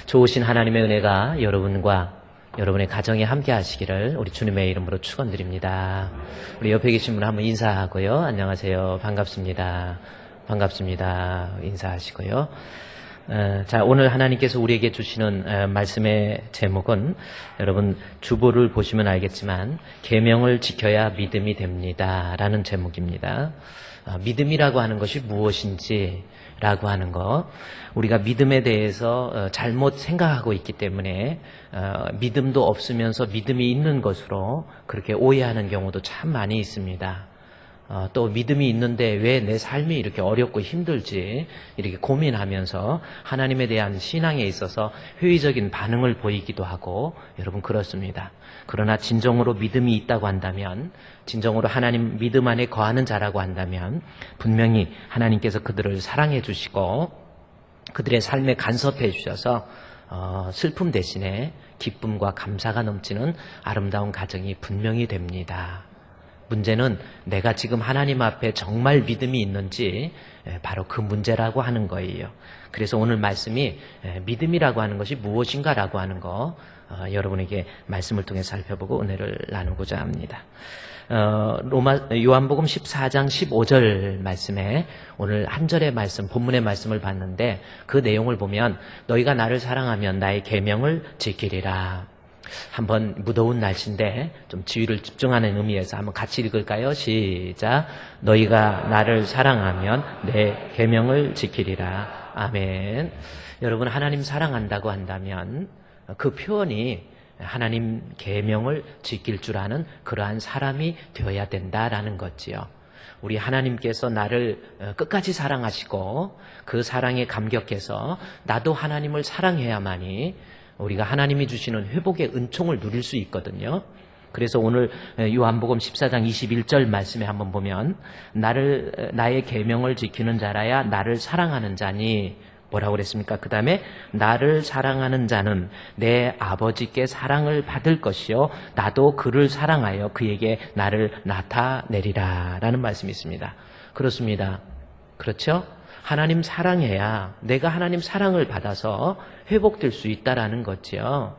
좋으신 하나님의 은혜가 여러분과 여러분의 가정에 함께 하시기를 우리 주님의 이름으로 축원드립니다. 우리 옆에 계신 분 한번 인사하고요. 안녕하세요. 반갑습니다. 반갑습니다. 인사하시고요. 자, 오늘 하나님께서 우리에게 주시는 말씀의 제목은 여러분 주보를 보시면 알겠지만 계명을 지켜야 믿음이 됩니다 라는 제목입니다. 믿음이라고 하는 것이 무엇인지 라고 하는 거, 우리가 믿음에 대해서 잘못 생각하고 있기 때문에 믿음도 없으면서 믿음이 있는 것으로 그렇게 오해하는 경우도 참 많이 있습니다. 또 믿음이 있는데 왜 내 삶이 이렇게 어렵고 힘들지 이렇게 고민하면서 하나님에 대한 신앙에 있어서 회의적인 반응을 보이기도 하고, 여러분 그렇습니다. 그러나 진정으로 믿음이 있다고 한다면, 진정으로 하나님 믿음 안에 거하는 자라고 한다면 분명히 하나님께서 그들을 사랑해 주시고 그들의 삶에 간섭해 주셔서 슬픔 대신에 기쁨과 감사가 넘치는 아름다운 가정이 분명히 됩니다. 문제는 내가 지금 하나님 앞에 정말 믿음이 있는지, 바로 그 문제라고 하는 거예요. 그래서 오늘 말씀이 믿음이라고 하는 것이 무엇인가라고 하는 거 여러분에게 말씀을 통해 살펴보고 은혜를 나누고자 합니다. 요한복음 14장 15절 말씀에 오늘 한 절의 말씀, 본문의 말씀을 봤는데 그 내용을 보면 너희가 나를 사랑하면 나의 계명을 지키리라. 한번 무더운 날씨인데 좀 지휘를 집중하는 의미에서 한번 같이 읽을까요? 시작. 너희가 나를 사랑하면 내 계명을 지키리라. 아멘. 여러분, 하나님 사랑한다고 한다면 그 표현이 하나님 계명을 지킬 줄 아는 그러한 사람이 되어야 된다라는 거지요. 우리 하나님께서 나를 끝까지 사랑하시고 그 사랑에 감격해서 나도 하나님을 사랑해야만이 우리가 하나님이 주시는 회복의 은총을 누릴 수 있거든요. 그래서 오늘 요한복음 14장 21절 말씀에 한번 보면 나의 계명을 지키는 자라야 나를 사랑하는 자니, 뭐라고 그랬습니까? 그 다음에 나를 사랑하는 자는 내 아버지께 사랑을 받을 것이요 나도 그를 사랑하여 그에게 나를 나타내리라 라는 말씀이 있습니다. 그렇습니다. 그렇죠? 하나님 사랑해야 내가 하나님 사랑을 받아서 회복될 수 있다라는 거지요.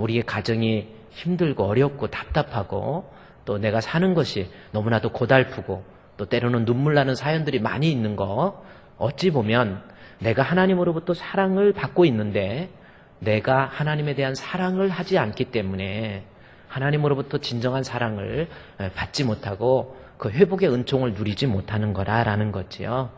우리의 가정이 힘들고 어렵고 답답하고 또 내가 사는 것이 너무나도 고달프고 또 때로는 눈물 나는 사연들이 많이 있는 거, 어찌 보면 내가 하나님으로부터 사랑을 받고 있는데 내가 하나님에 대한 사랑을 하지 않기 때문에 하나님으로부터 진정한 사랑을 받지 못하고 그 회복의 은총을 누리지 못하는 거라는 거지요.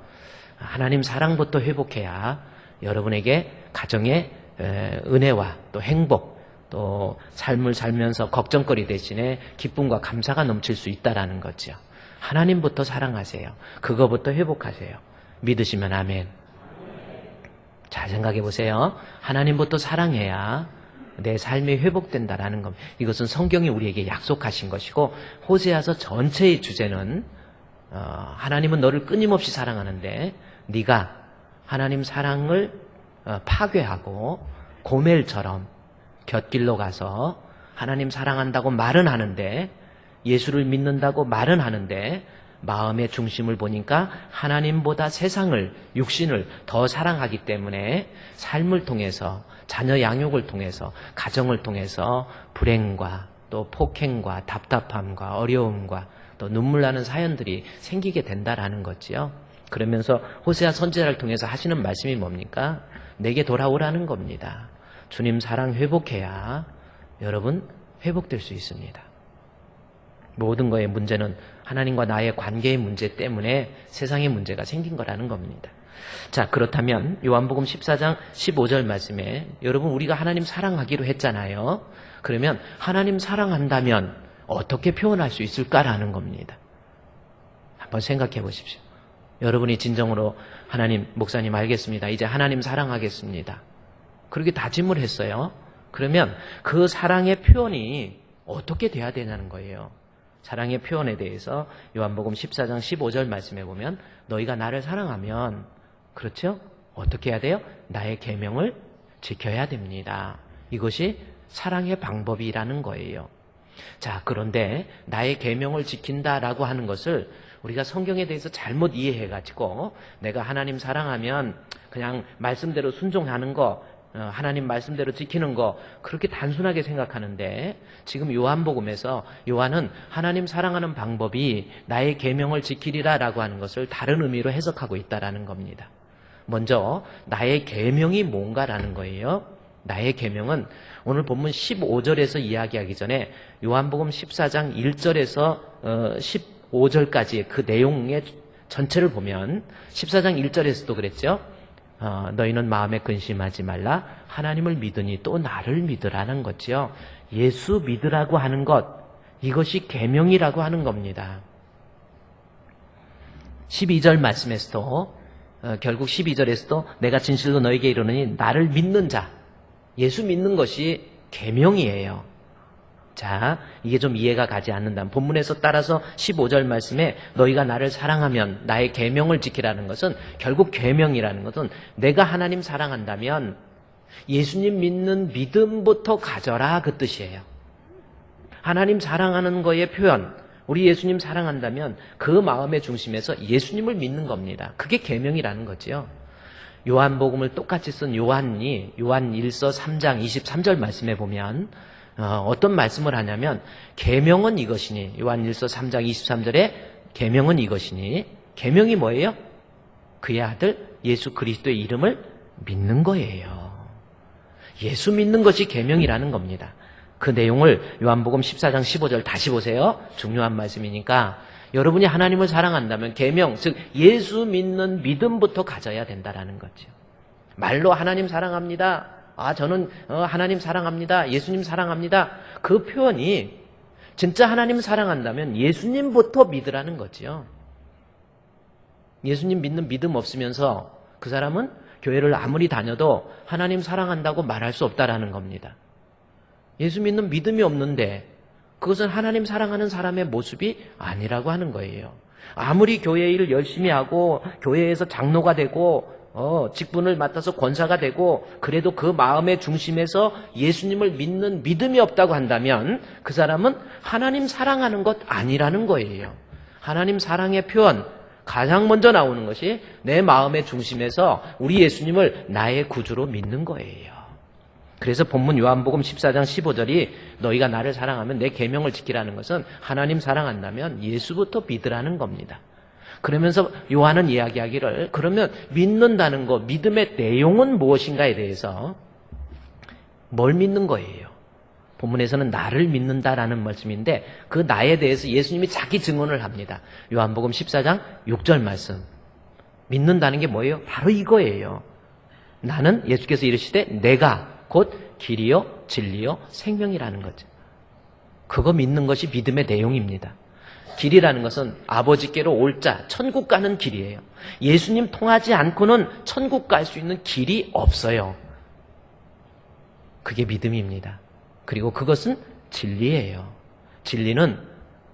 하나님 사랑부터 회복해야 여러분에게 가정의 은혜와 또 행복, 또 삶을 살면서 걱정거리 대신에 기쁨과 감사가 넘칠 수 있다라는 거죠. 하나님부터 사랑하세요. 그거부터 회복하세요. 믿으시면 아멘. 잘 생각해 보세요. 하나님부터 사랑해야 내 삶이 회복된다라는 겁니다. 이것은 성경이 우리에게 약속하신 것이고, 호세아서 전체의 주제는 하나님은 너를 끊임없이 사랑하는데 네가 하나님 사랑을 파괴하고 고멜처럼 곁길로 가서 하나님 사랑한다고 말은 하는데, 예수를 믿는다고 말은 하는데 마음의 중심을 보니까 하나님보다 세상을, 육신을 더 사랑하기 때문에 삶을 통해서, 자녀 양육을 통해서, 가정을 통해서 불행과 또 폭행과 답답함과 어려움과 또 눈물 나는 사연들이 생기게 된다라는 거지요. 그러면서 호세아 선지자를 통해서 하시는 말씀이 뭡니까? 내게 돌아오라는 겁니다. 주님 사랑 회복해야 여러분 회복될 수 있습니다. 모든 거의 문제는 하나님과 나의 관계의 문제 때문에 세상의 문제가 생긴 거라는 겁니다. 자, 그렇다면 요한복음 14장 15절 말씀에 여러분 우리가 하나님 사랑하기로 했잖아요. 그러면 하나님 사랑한다면 어떻게 표현할 수 있을까라는 겁니다. 한번 생각해 보십시오. 여러분이 진정으로 하나님, 목사님 알겠습니다. 이제 하나님 사랑하겠습니다. 그렇게 다짐을 했어요. 그러면 그 사랑의 표현이 어떻게 돼야 되냐는 거예요. 사랑의 표현에 대해서 요한복음 14장 15절 말씀에 보면 너희가 나를 사랑하면, 그렇죠? 어떻게 해야 돼요? 나의 계명을 지켜야 됩니다. 이것이 사랑의 방법이라는 거예요. 자, 그런데 나의 계명을 지킨다라고 하는 것을 우리가 성경에 대해서 잘못 이해해가지고 내가 하나님 사랑하면 그냥 말씀대로 순종하는 거, 하나님 말씀대로 지키는 거 그렇게 단순하게 생각하는데 지금 요한복음에서 요한은 하나님 사랑하는 방법이 나의 계명을 지키리라라고 하는 것을 다른 의미로 해석하고 있다라는 겁니다. 먼저 나의 계명이 뭔가라는 거예요. 나의 계명은 오늘 본문 15절에서 이야기하기 전에 요한복음 14장 1절에서 15절까지의 그 내용의 전체를 보면 14장 1절에서도 그랬죠. 너희는 마음에 근심하지 말라. 하나님을 믿으니 또 나를 믿으라는 거지요. 예수 믿으라고 하는 것, 이것이 계명이라고 하는 겁니다. 12절 말씀에서도 결국 12절에서도 내가 진실로 너에게 이르노니 나를 믿는 자, 예수 믿는 것이 계명이에요. 자, 이게 좀 이해가 가지 않는다면 본문에서 따라서 15절 말씀에 너희가 나를 사랑하면 나의 계명을 지키라는 것은 결국 계명이라는 것은 내가 하나님 사랑한다면 예수님 믿는 믿음부터 가져라 그 뜻이에요. 하나님 사랑하는 거의 표현, 우리 예수님 사랑한다면 그 마음의 중심에서 예수님을 믿는 겁니다. 그게 계명이라는 거지요. 요한복음을 똑같이 쓴 요한이 요한 1서 3장 23절 말씀에 보면 어떤 말씀을 하냐면 계명은 이것이니 요한 1서 3장 23절에 계명은 이것이니 계명이 뭐예요? 그의 아들 예수 그리스도의 이름을 믿는 거예요. 예수 믿는 것이 계명이라는 겁니다. 그 내용을 요한복음 14장 15절 다시 보세요. 중요한 말씀이니까 여러분이 하나님을 사랑한다면 계명, 즉 예수 믿는 믿음부터 가져야 된다라는 거죠. 말로 하나님 사랑합니다. 저는 하나님 사랑합니다. 예수님 사랑합니다. 그 표현이 진짜 하나님 사랑한다면 예수님부터 믿으라는 거지요. 예수님 믿는 믿음 없으면서 그 사람은 교회를 아무리 다녀도 하나님 사랑한다고 말할 수 없다라는 겁니다. 예수 믿는 믿음이 없는데 그것은 하나님 사랑하는 사람의 모습이 아니라고 하는 거예요. 아무리 교회 일 열심히 하고 교회에서 장로가 되고 직분을 맡아서 권사가 되고 그래도 그 마음의 중심에서 예수님을 믿는 믿음이 없다고 한다면 그 사람은 하나님 사랑하는 것 아니라는 거예요. 하나님 사랑의 표현 가장 먼저 나오는 것이 내 마음의 중심에서 우리 예수님을 나의 구주로 믿는 거예요. 그래서 본문 요한복음 14장 15절이 너희가 나를 사랑하면 내 계명을 지키라는 것은 하나님 사랑한다면 예수부터 믿으라는 겁니다. 그러면서 요한은 이야기하기를 그러면 믿는다는 거, 믿음의 내용은 무엇인가에 대해서 뭘 믿는 거예요? 본문에서는 나를 믿는다라는 말씀인데 그 나에 대해서 예수님이 자기 증언을 합니다. 요한복음 14장 6절 말씀. 믿는다는 게 뭐예요? 바로 이거예요. 나는 예수께서 이르시되 내가 곧 길이요 진리요 생명이라는 거죠. 그거 믿는 것이 믿음의 내용입니다. 길이라는 것은 아버지께로 올 자, 천국 가는 길이에요. 예수님 통하지 않고는 천국 갈 수 있는 길이 없어요. 그게 믿음입니다. 그리고 그것은 진리예요. 진리는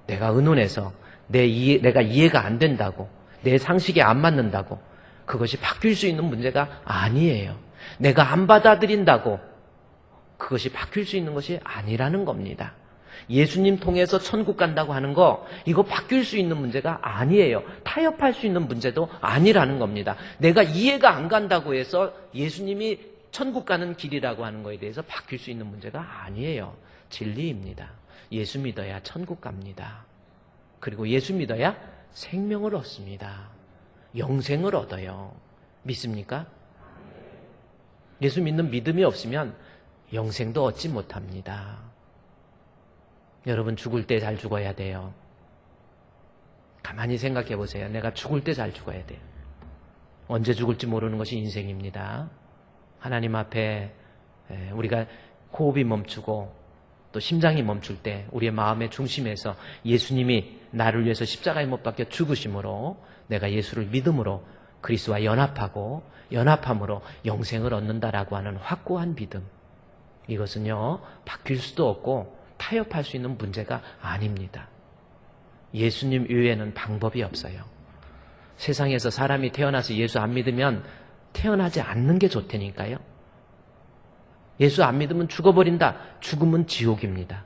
내가 의논해서 내가 이해가 안 된다고, 내 상식에 안 맞는다고 그것이 바뀔 수 있는 문제가 아니에요. 내가 안 받아들인다고 그것이 바뀔 수 있는 것이 아니라는 겁니다. 예수님 통해서 천국 간다고 하는 거 이거 바뀔 수 있는 문제가 아니에요. 타협할 수 있는 문제도 아니라는 겁니다. 내가 이해가 안 간다고 해서 예수님이 천국 가는 길이라고 하는 거에 대해서 바뀔 수 있는 문제가 아니에요. 진리입니다. 예수 믿어야 천국 갑니다. 그리고 예수 믿어야 생명을 얻습니다. 영생을 얻어요. 믿습니까? 예수 믿는 믿음이 없으면 영생도 얻지 못합니다. 여러분 죽을 때 잘 죽어야 돼요. 가만히 생각해 보세요. 내가 죽을 때 잘 죽어야 돼요. 언제 죽을지 모르는 것이 인생입니다. 하나님 앞에 우리가 호흡이 멈추고 또 심장이 멈출 때 우리의 마음의 중심에서 예수님이 나를 위해서 십자가에 못 박혀 죽으심으로 내가 예수를 믿음으로 그리스도와 연합함으로 영생을 얻는다라고 하는 확고한 믿음. 이것은요 바뀔 수도 없고 타협할 수 있는 문제가 아닙니다. 예수님 이외에는 방법이 없어요. 세상에서 사람이 태어나서 예수 안 믿으면 태어나지 않는 게 좋다니까요. 예수 안 믿으면 죽어버린다. 죽음은 지옥입니다.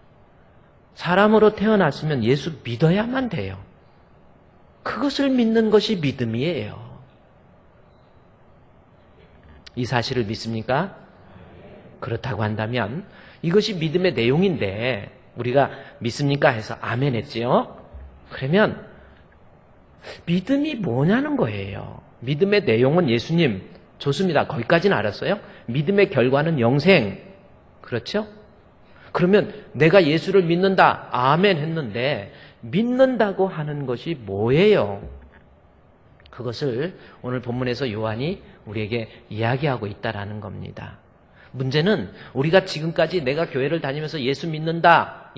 사람으로 태어났으면 예수 믿어야만 돼요. 그것을 믿는 것이 믿음이에요. 이 사실을 믿습니까? 그렇다고 한다면 이것이 믿음의 내용인데 우리가 믿습니까? 해서 아멘 했지요. 그러면 믿음이 뭐냐는 거예요. 믿음의 내용은 예수님 좋습니다. 거기까지는 알았어요. 믿음의 결과는 영생. 그렇죠? 그러면 내가 예수를 믿는다. 아멘 했는데 믿는다고 하는 것이 뭐예요? 그것을 오늘 본문에서 요한이 우리에게 이야기하고 있다라는 겁니다. 문제는 우리가 지금까지 내가 교회를 다니면서 예수 믿는다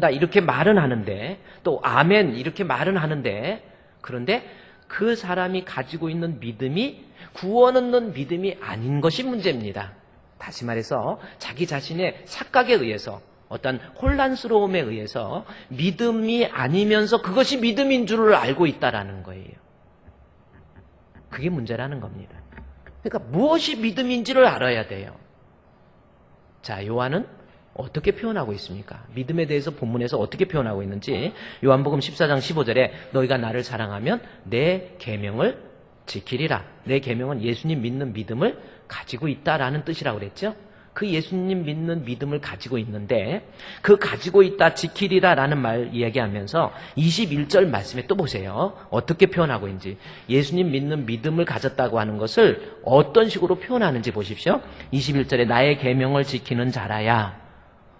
이렇게 말은 하는데 또 아멘 이렇게 말은 하는데 그런데 그 사람이 가지고 있는 믿음이 구원 얻는 믿음이 아닌 것이 문제입니다. 다시 말해서 자기 자신의 착각에 의해서 어떤 혼란스러움에 의해서 믿음이 아니면서 그것이 믿음인 줄을 알고 있다라는 거예요. 그게 문제라는 겁니다. 그러니까 무엇이 믿음인지를 알아야 돼요. 자, 요한은 어떻게 표현하고 있습니까? 믿음에 대해서 본문에서 어떻게 표현하고 있는지 요한복음 14장 15절에 너희가 나를 사랑하면 내 계명을 지키리라. 내 계명은 예수님 믿는 믿음을 가지고 있다라는 뜻이라고 그랬죠? 그 예수님 믿는 믿음을 가지고 있는데 그 가지고 있다 지키리라라는 말 이야기하면서 21절 말씀에 또 보세요. 어떻게 표현하고 있는지. 예수님 믿는 믿음을 가졌다고 하는 것을 어떤 식으로 표현하는지 보십시오. 21절에 나의 계명을 지키는 자라야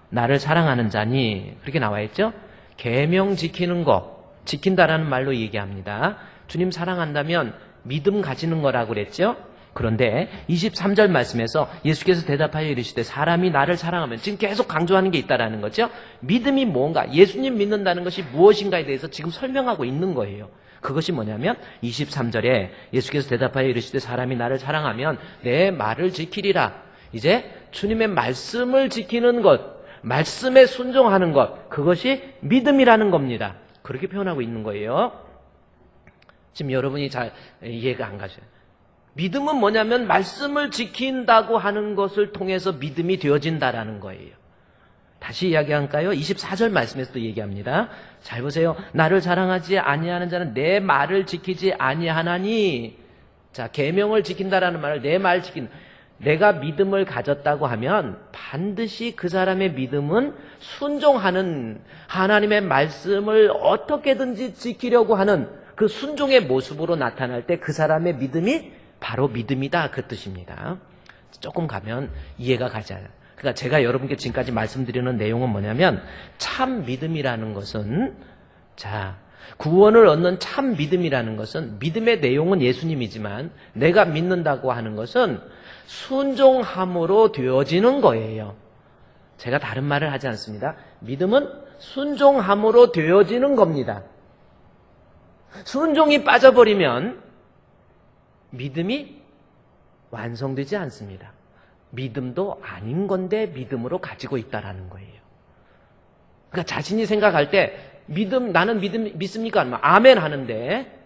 나를 사랑하는 자니 그렇게 나와 있죠. 계명 지키는 거 지킨다라는 말로 얘기합니다. 주님 사랑한다면 믿음 가지는 거라고 그랬죠. 그런데 23절 말씀에서 예수께서 대답하여 이르시되 사람이 나를 사랑하면 지금 계속 강조하는 게 있다라는 거죠. 믿음이 뭔가 예수님 믿는다는 것이 무엇인가에 대해서 지금 설명하고 있는 거예요. 그것이 뭐냐면 23절에 예수께서 대답하여 이르시되 사람이 나를 사랑하면 내 말을 지키리라. 이제 주님의 말씀을 지키는 것, 말씀에 순종하는 것, 그것이 믿음이라는 겁니다. 그렇게 표현하고 있는 거예요. 지금 여러분이 잘 이해가 안 가셔요. 믿음은 뭐냐면 말씀을 지킨다고 하는 것을 통해서 믿음이 되어진다라는 거예요. 다시 이야기할까요? 24절 말씀에서도 얘기합니다. 잘 보세요. 나를 사랑하지 아니하는 자는 내 말을 지키지 아니하나니. 자, 계명을 지킨다라는 말을 내 말 지킨. 내가 믿음을 가졌다고 하면 반드시 그 사람의 믿음은 순종하는 하나님의 말씀을 어떻게든지 지키려고 하는 그 순종의 모습으로 나타날 때 그 사람의 믿음이 바로 믿음이다 그 뜻입니다. 조금 가면 이해가 가지 않아요. 그러니까 제가 여러분께 지금까지 말씀드리는 내용은 뭐냐면 참 믿음이라는 것은 자 구원을 얻는 참 믿음이라는 것은 믿음의 내용은 예수님이지만 내가 믿는다고 하는 것은 순종함으로 되어지는 거예요. 제가 다른 말을 하지 않습니다. 믿음은 순종함으로 되어지는 겁니다. 순종이 빠져버리면 믿음이 완성되지 않습니다. 믿음도 아닌 건데 믿음으로 가지고 있다라는 거예요. 그러니까 자신이 생각할 때 믿음 나는 믿음 믿습니까? 아멘 하는데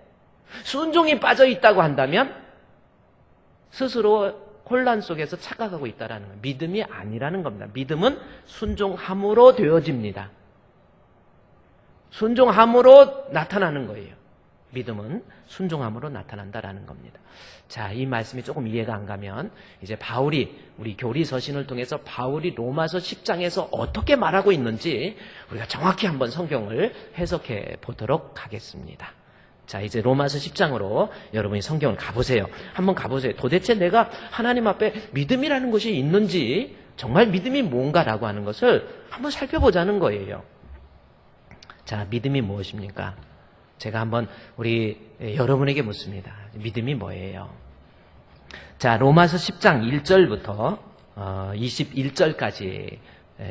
순종이 빠져 있다고 한다면 스스로 혼란 속에서 착각하고 있다라는 거예요. 믿음이 아니라는 겁니다. 믿음은 순종함으로 되어집니다. 순종함으로 나타나는 거예요. 믿음은 순종함으로 나타난다라는 겁니다. 자, 이 말씀이 조금 이해가 안 가면 이제 바울이 우리 교리 서신을 통해서 바울이 로마서 10장에서 어떻게 말하고 있는지 우리가 정확히 한번 성경을 해석해 보도록 하겠습니다. 자, 이제 로마서 10장으로 여러분이 성경을 가보세요. 한번 가보세요. 도대체 내가 하나님 앞에 믿음이라는 것이 있는지 정말 믿음이 뭔가라고 하는 것을 한번 살펴보자는 거예요. 자, 믿음이 무엇입니까? 제가 한번 우리 여러분에게 묻습니다. 믿음이 뭐예요? 자, 로마서 10장 1절부터 21절까지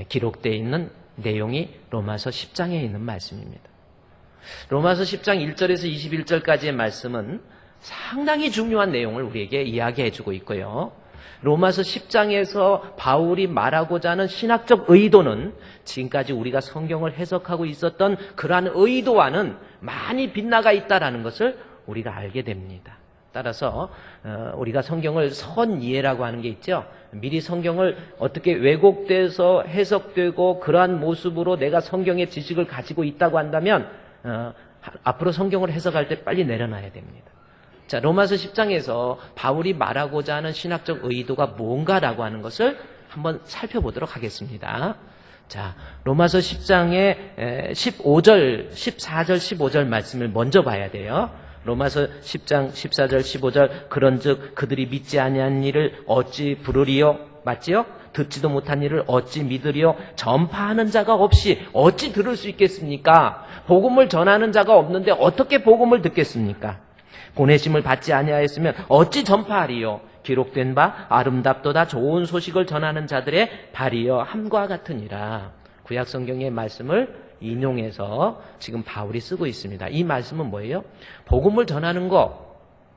기록되어 있는 내용이 로마서 10장에 있는 말씀입니다. 로마서 10장 1절에서 21절까지의 말씀은 상당히 중요한 내용을 우리에게 이야기해주고 있고요. 로마서 10장에서 바울이 말하고자 하는 신학적 의도는 지금까지 우리가 성경을 해석하고 있었던 그러한 의도와는 많이 빗나가 있다는 것을 우리가 알게 됩니다. 따라서 우리가 성경을 선이해라고 하는 게 있죠. 미리 성경을 어떻게 왜곡돼서 해석되고 그러한 모습으로 내가 성경의 지식을 가지고 있다고 한다면 앞으로 성경을 해석할 때 빨리 내려놔야 됩니다. 자, 로마서 10장에서 바울이 말하고자 하는 신학적 의도가 뭔가라고 하는 것을 한번 살펴보도록 하겠습니다. 자, 로마서 10장의 15절, 14절, 15절 말씀을 먼저 봐야 돼요. 로마서 10장 14절 15절 그런즉 그들이 믿지 아니한 일을 어찌 부르리요? 맞지요? 듣지도 못한 일을 어찌 믿으리요? 전파하는 자가 없이 어찌 들을 수 있겠습니까? 복음을 전하는 자가 없는데 어떻게 복음을 듣겠습니까? 보내심을 받지 아니하였으면 어찌 전파하리요? 기록된 바 아름답도다 좋은 소식을 전하는 자들의 발이여 함과 같으니라. 구약 성경의 말씀을 인용해서 지금 바울이 쓰고 있습니다. 이 말씀은 뭐예요? 복음을 전하는 거,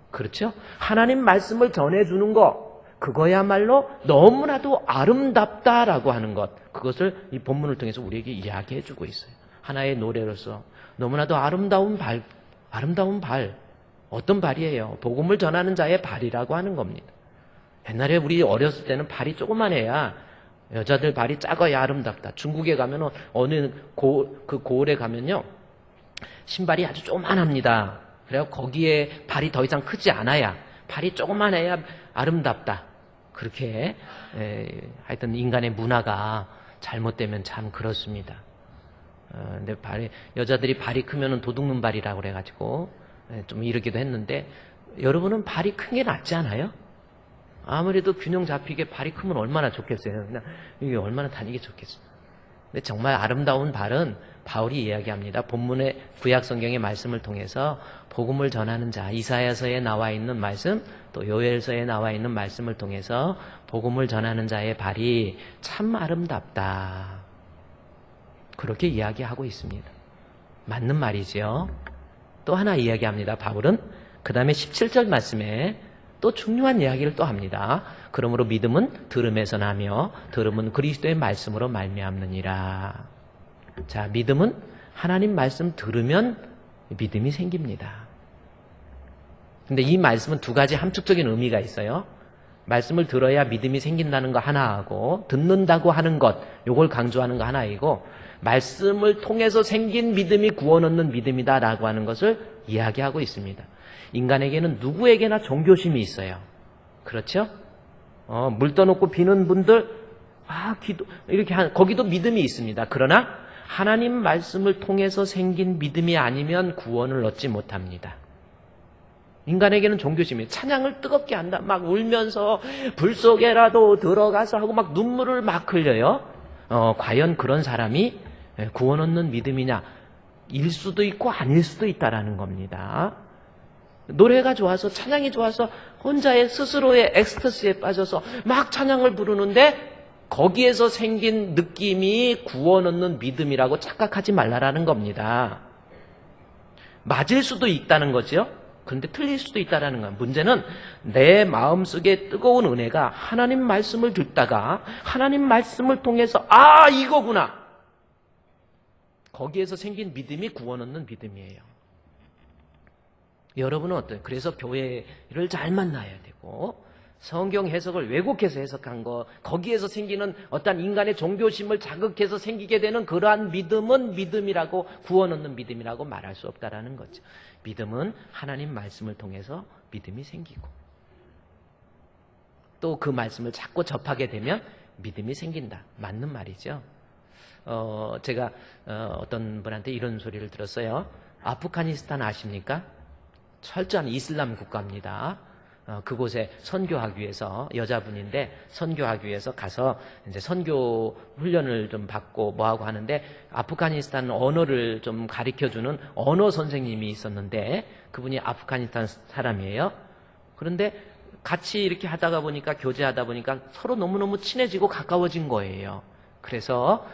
그렇죠? 하나님 말씀을 전해주는 거, 그거야말로 너무나도 아름답다라고 하는 것, 그것을 이 본문을 통해서 우리에게 이야기해주고 있어요. 하나의 노래로서 너무나도 아름다운 발, 어떤 발이에요? 복음을 전하는 자의 발이라고 하는 겁니다. 옛날에 우리 어렸을 때는 발이 조그만해야, 여자들 발이 작아야 아름답다. 중국에 가면 어느 그 고을에 가면요, 신발이 아주 조그만합니다. 그래서 거기에 발이 더 이상 크지 않아야, 발이 조그만해야 아름답다. 그렇게 하여튼 인간의 문화가 잘못되면 참 그렇습니다. 근데 여자들이 발이 크면은 도둑눈 발이라고 그래가지고 좀 이러기도 했는데, 여러분은 발이 큰 게 낫지 않아요? 아무래도 균형 잡히게 발이 크면 얼마나 좋겠어요. 그냥 이게 얼마나 다니기 좋겠어요. 근데 정말 아름다운 발은 바울이 이야기합니다. 본문의 구약 성경의 말씀을 통해서 복음을 전하는 자, 이사야서에 나와 있는 말씀, 또 요엘서에 나와 있는 말씀을 통해서 복음을 전하는 자의 발이 참 아름답다. 그렇게 이야기하고 있습니다. 맞는 말이지요. 또 하나 이야기합니다. 바울은 그 다음에 17절 말씀에 또 중요한 이야기를 또 합니다. 그러므로 믿음은 들음에서 나며 들음은 그리스도의 말씀으로 말미암느니라. 자, 믿음은 하나님 말씀 들으면 믿음이 생깁니다. 근데 이 말씀은 두 가지 함축적인 의미가 있어요. 말씀을 들어야 믿음이 생긴다는 거 하나하고, 듣는다고 하는 것, 요걸 강조하는 거 하나이고, 말씀을 통해서 생긴 믿음이 구원 얻는 믿음이다라고 하는 것을 이야기하고 있습니다. 인간에게는 누구에게나 종교심이 있어요. 그렇죠? 물 떠놓고 비는 분들, 거기도 믿음이 있습니다. 그러나 하나님 말씀을 통해서 생긴 믿음이 아니면 구원을 얻지 못합니다. 인간에게는 종교심이, 찬양을 뜨겁게 한다. 막 울면서 불 속에라도 들어가서 하고 막 눈물을 막 흘려요. 과연 그런 사람이 구원 얻는 믿음이냐? 일 수도 있고 아닐 수도 있다라는 겁니다. 노래가 좋아서, 찬양이 좋아서 혼자의 스스로의 엑스터시에 빠져서 막 찬양을 부르는데 거기에서 생긴 느낌이 구원 얻는 믿음이라고 착각하지 말라라는 겁니다. 맞을 수도 있다는 거죠. 그런데 틀릴 수도 있다는 거예요. 문제는 내 마음속에 뜨거운 은혜가 하나님 말씀을 듣다가 하나님 말씀을 통해서 이거구나. 거기에서 생긴 믿음이 구원 얻는 믿음이에요. 여러분은 어때요? 그래서 교회를 잘 만나야 되고, 성경 해석을 왜곡해서 해석한 거, 거기에서 생기는 어떤 인간의 종교심을 자극해서 생기게 되는 그러한 믿음은 믿음이라고, 구원 얻는 믿음이라고 말할 수 없다라는 거죠. 믿음은 하나님 말씀을 통해서 믿음이 생기고, 또 그 말씀을 자꾸 접하게 되면 믿음이 생긴다. 맞는 말이죠. 제가 어떤 분한테 이런 소리를 들었어요. 아프가니스탄 아십니까? 철저한 이슬람 국가입니다. 그곳에 선교하기 위해서, 여자분인데 선교하기 위해서 가서 이제 선교 훈련을 좀 받고 뭐하고 하는데, 아프가니스탄 언어를 좀 가르쳐주는 언어 선생님이 있었는데, 그분이 아프가니스탄 사람이에요. 그런데 같이 이렇게 하다가 보니까, 교제하다 보니까 서로 너무너무 친해지고 가까워진 거예요. 그래서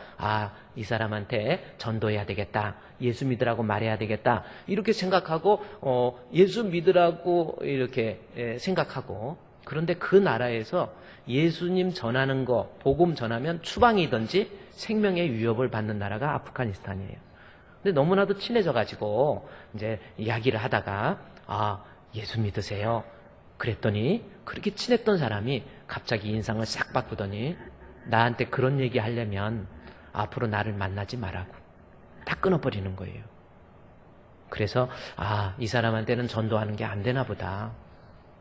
이 사람한테 전도해야 되겠다, 예수 믿으라고 말해야 되겠다, 이렇게 생각하고 예수 믿으라고 이렇게 생각하고, 그런데 그 나라에서 예수님 전하는 거, 복음 전하면 추방이든지 생명의 위협을 받는 나라가 아프가니스탄이에요. 근데 너무나도 친해져가지고 이제 이야기를 하다가 예수 믿으세요. 그랬더니 그렇게 친했던 사람이 갑자기 인상을 싹 바꾸더니, 나한테 그런 얘기 하려면 앞으로 나를 만나지 말라고 다 끊어버리는 거예요. 그래서 이 사람한테는 전도하는 게 안 되나 보다.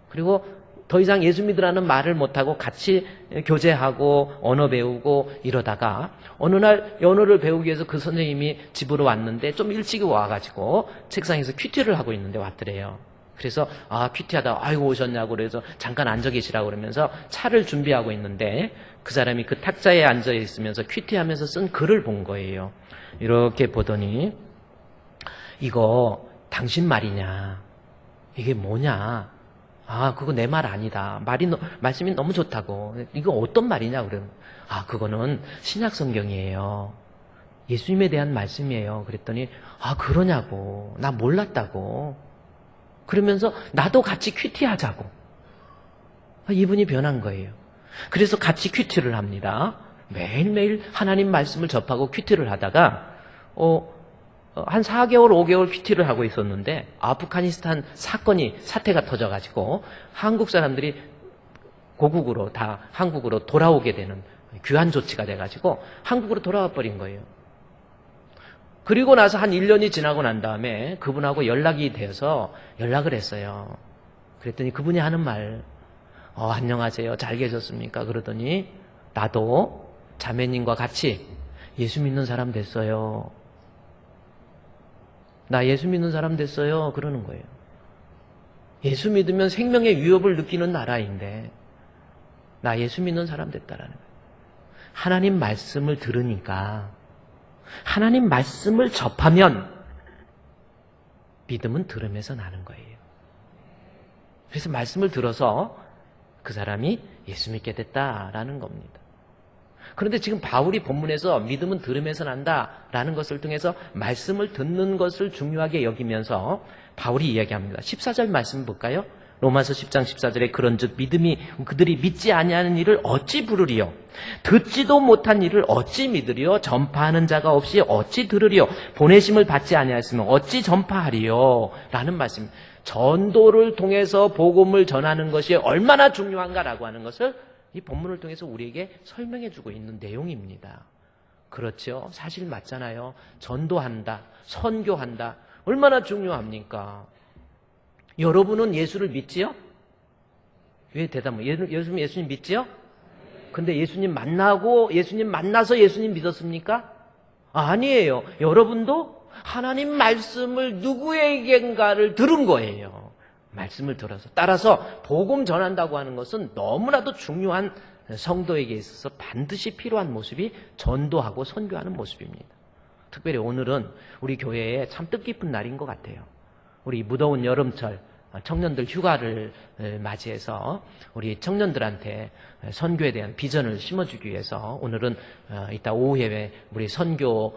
그리고 더 이상 예수 믿으라는 말을 못하고 같이 교제하고 언어 배우고 이러다가 어느 날 언어를 배우기 위해서 그 선생님이 집으로 왔는데 좀 일찍 와가지고 책상에서 큐티를 하고 있는데 왔더래요. 그래서 큐티하다 아이고 오셨냐고 그래서 잠깐 앉아 계시라고 그러면서 차를 준비하고 있는데 그 사람이 그 탁자에 앉아 있으면서 큐티하면서 쓴 글을 본 거예요. 이렇게 보더니 이거 당신 말이냐? 이게 뭐냐? 그거 내 말 아니다. 말씀이 너무 좋다고. 이거 어떤 말이냐? 그러면 그거는 신약 성경이에요. 예수님에 대한 말씀이에요. 그랬더니 그러냐고. 나 몰랐다고. 그러면서 나도 같이 큐티하자고. 이분이 변한 거예요. 그래서 같이 큐티를 합니다. 매일매일 하나님 말씀을 접하고 큐티를 하다가 한 4개월, 5개월 큐티를 하고 있었는데 아프가니스탄 사태가 터져가지고 한국 사람들이 고국으로 다 한국으로 돌아오게 되는 귀환 조치가 돼가지고 한국으로 돌아와 버린 거예요. 그리고 나서 한 1년이 지나고 난 다음에 그분하고 연락이 되어서 연락을 했어요. 그랬더니 그분이 하는 말, 안녕하세요. 잘 계셨습니까? 그러더니 나도 자매님과 같이 예수 믿는 사람 됐어요. 나 예수 믿는 사람 됐어요. 그러는 거예요. 예수 믿으면 생명의 위협을 느끼는 나라인데 나 예수 믿는 사람 됐다라는 거예요. 하나님 말씀을 들으니까 하나님 말씀을 접하면 믿음은 들음에서 나는 거예요. 그래서 말씀을 들어서 그 사람이 예수 믿게 됐다라는 겁니다. 그런데 지금 바울이 본문에서 믿음은 들음에서 난다라는 것을 통해서 말씀을 듣는 것을 중요하게 여기면서 바울이 이야기합니다. 14절 말씀 볼까요? 로마서 10장 14절에 그런즉 믿음이 그들이 믿지 아니하는 일을 어찌 부르리요? 듣지도 못한 일을 어찌 믿으리요? 전파하는 자가 없이 어찌 들으리요? 보내심을 받지 아니하였으면 어찌 전파하리요? 라는 말씀. 전도를 통해서 복음을 전하는 것이 얼마나 중요한가라고 하는 것을 이 본문을 통해서 우리에게 설명해 주고 있는 내용입니다. 그렇죠? 사실 맞잖아요. 전도한다, 선교한다. 얼마나 중요합니까? 여러분은 예수를 믿지요? 왜 대답을? 예수님 믿지요? 근데 예수님 만나서 예수님 믿었습니까? 아니에요. 여러분도 하나님 말씀을 누구에겐가를 들은 거예요. 말씀을 들어서. 따라서 복음 전한다고 하는 것은 너무나도 중요한 성도에게 있어서 반드시 필요한 모습이 전도하고 선교하는 모습입니다. 특별히 오늘은 우리 교회에 참 뜻깊은 날인 것 같아요. 우리 무더운 여름철 청년들 휴가를 맞이해서 우리 청년들한테 선교에 대한 비전을 심어주기 위해서 오늘은 이따 오후 예배 우리 선교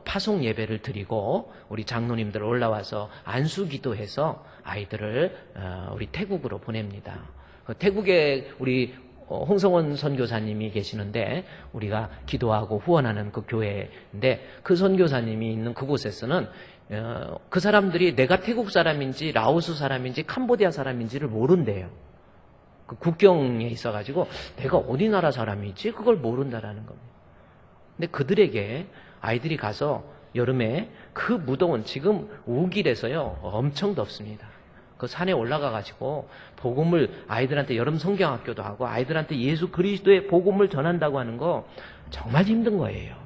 파송 예배를 드리고 우리 장로님들 올라와서 안수 기도해서 아이들을 우리 태국으로 보냅니다. 태국에 우리 홍성원 선교사님이 계시는데 우리가 기도하고 후원하는 그 교회인데 그 선교사님이 있는 그곳에서는 그 사람들이 내가 태국 사람인지 라오스 사람인지 캄보디아 사람인지를 모른대요. 그 국경에 있어가지고 내가 어디 나라 사람이지 그걸 모른다라는 겁니다. 근데 그들에게 아이들이 가서 여름에 그 무더운 지금 우길에서요 엄청 덥습니다. 그 산에 올라가가지고 복음을 아이들한테 여름 성경학교도 하고 아이들한테 예수 그리스도의 복음을 전한다고 하는 거 정말 힘든 거예요.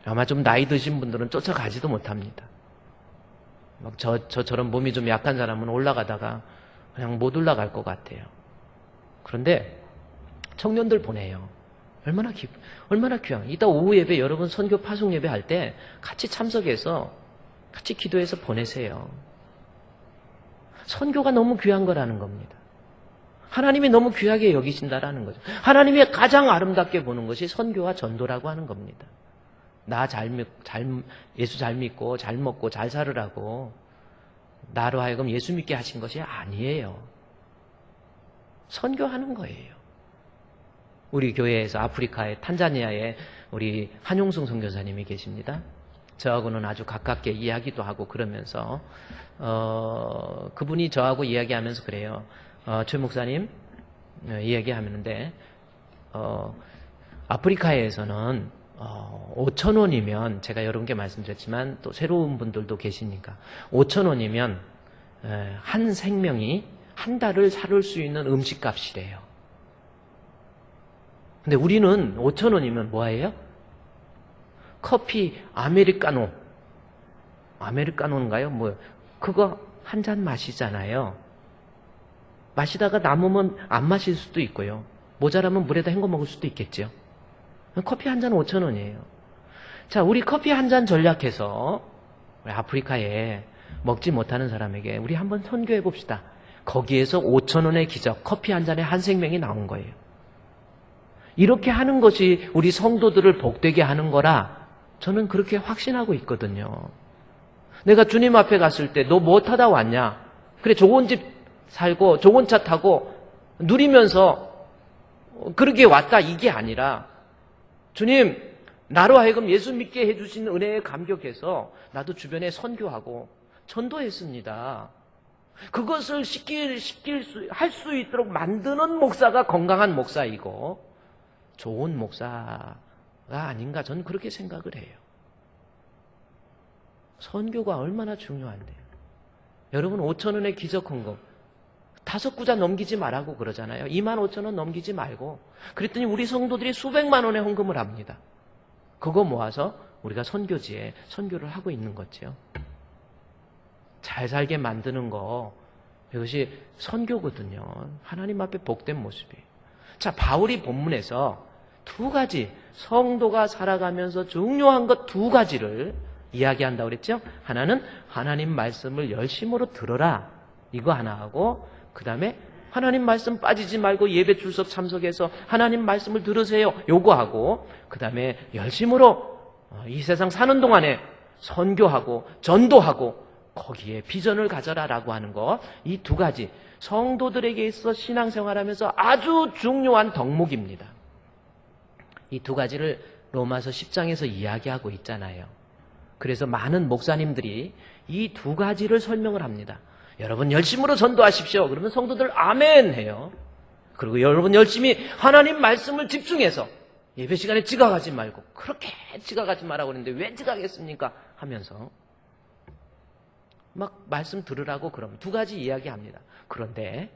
아마 좀 나이 드신 분들은 쫓아가지도 못합니다. 막 저처럼 몸이 좀 약한 사람은 올라가다가 그냥 못 올라갈 것 같아요. 그런데 청년들 보내요. 얼마나 귀한. 이따 오후 예배 여러분 선교 파송 예배 할 때 같이 참석해서 같이 기도해서 보내세요. 선교가 너무 귀한 거라는 겁니다. 하나님이 너무 귀하게 여기신다라는 거죠. 하나님이 가장 아름답게 보는 것이 선교와 전도라고 하는 겁니다. 예수 잘 믿고 잘 먹고 잘 살으라고 나로 하여금 예수 믿게 하신 것이 아니에요. 선교하는 거예요. 우리 교회에서 아프리카의 탄자니아에 우리 한용승 선교사님이 계십니다. 저하고는 아주 가깝게 이야기도 하고 그러면서 그분이 저하고 이야기하면서 그래요. 최 목사님 이야기하는데 아프리카에서는 5,000원이면 제가 여러분께 말씀드렸지만 또 새로운 분들도 계시니까 5,000원이면 한 생명이 한 달을 살을 수 있는 음식값이래요. 근데 우리는 5,000원이면 뭐예요? 커피 아메리카노인가요? 그거 한 잔 마시잖아요. 마시다가 남으면 안 마실 수도 있고요. 모자라면 물에다 헹궈 먹을 수도 있겠죠. 커피 한 잔 5,000원이에요. 자, 우리 커피 한 잔 전략해서 우리 아프리카에 먹지 못하는 사람에게 우리 한번 선교해 봅시다. 거기에서 5,000원의 기적, 커피 한 잔에 한 생명이 나온 거예요. 이렇게 하는 것이 우리 성도들을 복되게 하는 거라 저는 그렇게 확신하고 있거든요. 내가 주님 앞에 갔을 때 너 뭐 타다 왔냐? 그래, 좋은 집 살고 좋은 차 타고 누리면서 그러게 왔다, 이게 아니라 주님, 나로 하여금 예수 믿게 해주신 은혜에 감격해서 나도 주변에 선교하고 전도했습니다. 그것을 할 수 있도록 만드는 목사가 건강한 목사이고 좋은 목사가 아닌가, 저는 그렇게 생각을 해요. 선교가 얼마나 중요한데요. 여러분, 5,000원의 기적 헌금 5구자 넘기지 말라고 그러잖아요. 25,000원 넘기지 말고. 그랬더니 우리 성도들이 수백만 원의 헌금을 합니다. 그거 모아서 우리가 선교지에 선교를 하고 있는 거죠. 잘 살게 만드는 거, 이것이 선교거든요. 하나님 앞에 복된 모습이에요. 자, 바울이 본문에서 2가지, 성도가 살아가면서 중요한 것 2가지를 이야기한다고 그랬죠? 하나는 하나님 말씀을 열심으로 들어라, 이거 하나 하고, 그 다음에 하나님 말씀 빠지지 말고 예배 출석 참석해서 하나님 말씀을 들으세요, 요거 하고, 그 다음에 열심으로 이 세상 사는 동안에 선교하고 전도하고 거기에 비전을 가져라라고 하는 것, 이 2가지 성도들에게 있어 신앙생활하면서 아주 중요한 덕목입니다. 이 2가지를 로마서 10장에서 이야기하고 있잖아요. 그래서 많은 목사님들이 이 2가지를 설명을 합니다. 여러분 열심으로 전도하십시오. 그러면 성도들 아멘 해요. 그리고 여러분 열심히 하나님 말씀을 집중해서 예배 시간에 지각하지 말고, 그렇게 지각하지 말라고 그러는데 왜 지각했습니까? 하면서 막 말씀 들으라고 그러면 2가지 이야기합니다. 그런데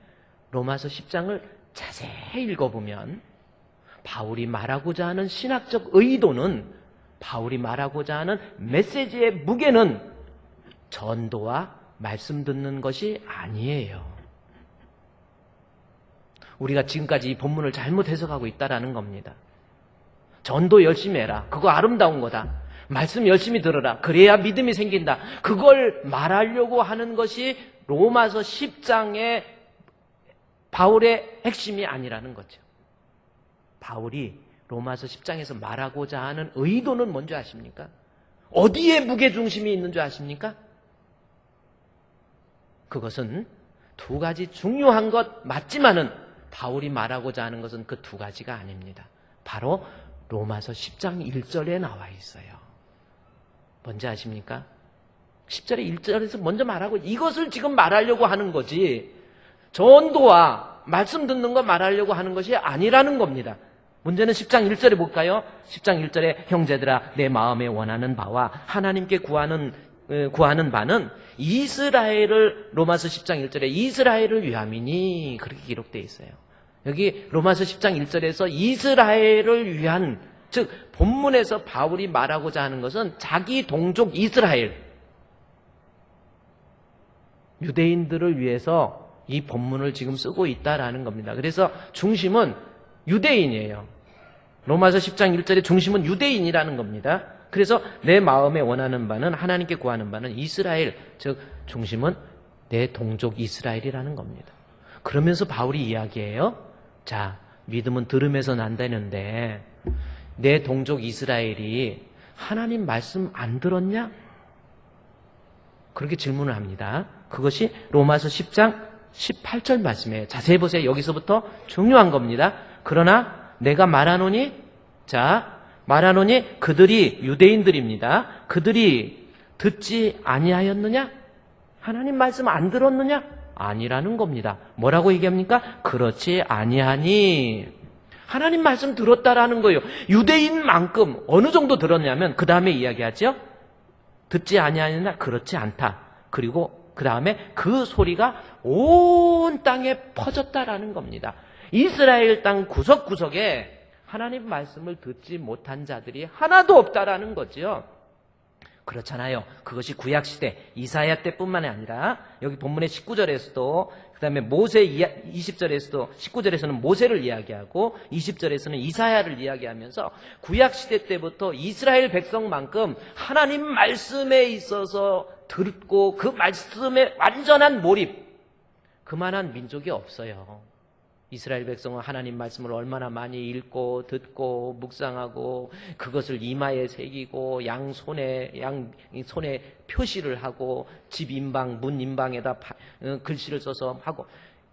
로마서 10장을 자세히 읽어보면 바울이 말하고자 하는 신학적 의도는, 바울이 말하고자 하는 메시지의 무게는 전도와 말씀 듣는 것이 아니에요. 우리가 지금까지 이 본문을 잘못 해석하고 있다라는 겁니다. 전도 열심히 해라, 그거 아름다운 거다. 말씀 열심히 들어라, 그래야 믿음이 생긴다. 그걸 말하려고 하는 것이 로마서 10장의 바울의 핵심이 아니라는 거죠. 바울이 로마서 10장에서 말하고자 하는 의도는 뭔지 아십니까? 어디에 무게중심이 있는 줄 아십니까? 그것은 2가지 중요한 것 맞지만은 바울이 말하고자 하는 것은 그 2가지가 아닙니다. 바로 로마서 10장 1절에 나와 있어요. 뭔지 아십니까? 10절에 1절에서 먼저 말하고 이것을 지금 말하려고 하는 거지, 전도와 말씀 듣는 거 말하려고 하는 것이 아니라는 겁니다. 문제는 10장 1절에 볼까요? 10장 1절에 형제들아, 내 마음에 원하는 바와 하나님께 구하는 바는 이스라엘을, 로마서 10장 1절에 이스라엘을 위함이니, 그렇게 기록되어 있어요. 여기 로마서 10장 1절에서 이스라엘을 위한, 즉 본문에서 바울이 말하고자 하는 것은 자기 동족 이스라엘, 유대인들을 위해서 이 본문을 지금 쓰고 있다라는 겁니다. 그래서 중심은 유대인이에요. 로마서 10장 1절의 중심은 유대인이라는 겁니다. 그래서 내 마음에 원하는 바는, 하나님께 구하는 바는 이스라엘, 즉 중심은 내 동족 이스라엘이라는 겁니다. 그러면서 바울이 이야기해요. 자, 믿음은 들음에서 난다는데 내 동족 이스라엘이 하나님 말씀 안 들었냐? 그렇게 질문을 합니다. 그것이 로마서 10장 18절 말씀이에요. 자세히 보세요. 여기서부터 중요한 겁니다. 그러나 내가 말하노니, 자, 말하노니 그들이 유대인들입니다. 그들이 듣지 아니하였느냐? 하나님 말씀 안 들었느냐? 아니라는 겁니다. 뭐라고 얘기합니까? 그렇지 아니하니. 하나님 말씀 들었다라는 거예요. 유대인만큼 어느 정도 들었냐면 그 다음에 이야기하죠. 듣지 아니하느냐? 그렇지 않다. 그리고 그 다음에 그 소리가 온 땅에 퍼졌다라는 겁니다. 이스라엘 땅 구석구석에 하나님 말씀을 듣지 못한 자들이 하나도 없다라는 거죠. 그렇잖아요. 그것이 구약시대 이사야 때뿐만 아니라 여기 본문의 19절에서도 그 다음에 모세 20절에서도 19절에서는 모세를 이야기하고 20절에서는 이사야를 이야기하면서 구약시대 때부터 이스라엘 백성만큼 하나님 말씀에 있어서 듣고 그 말씀에 완전한 몰입, 그만한 민족이 없어요. 이스라엘 백성은 하나님 말씀을 얼마나 많이 읽고 듣고 묵상하고 그것을 이마에 새기고 양 손에 표시를 하고 집 인방 문 인방에다 글씨를 써서 하고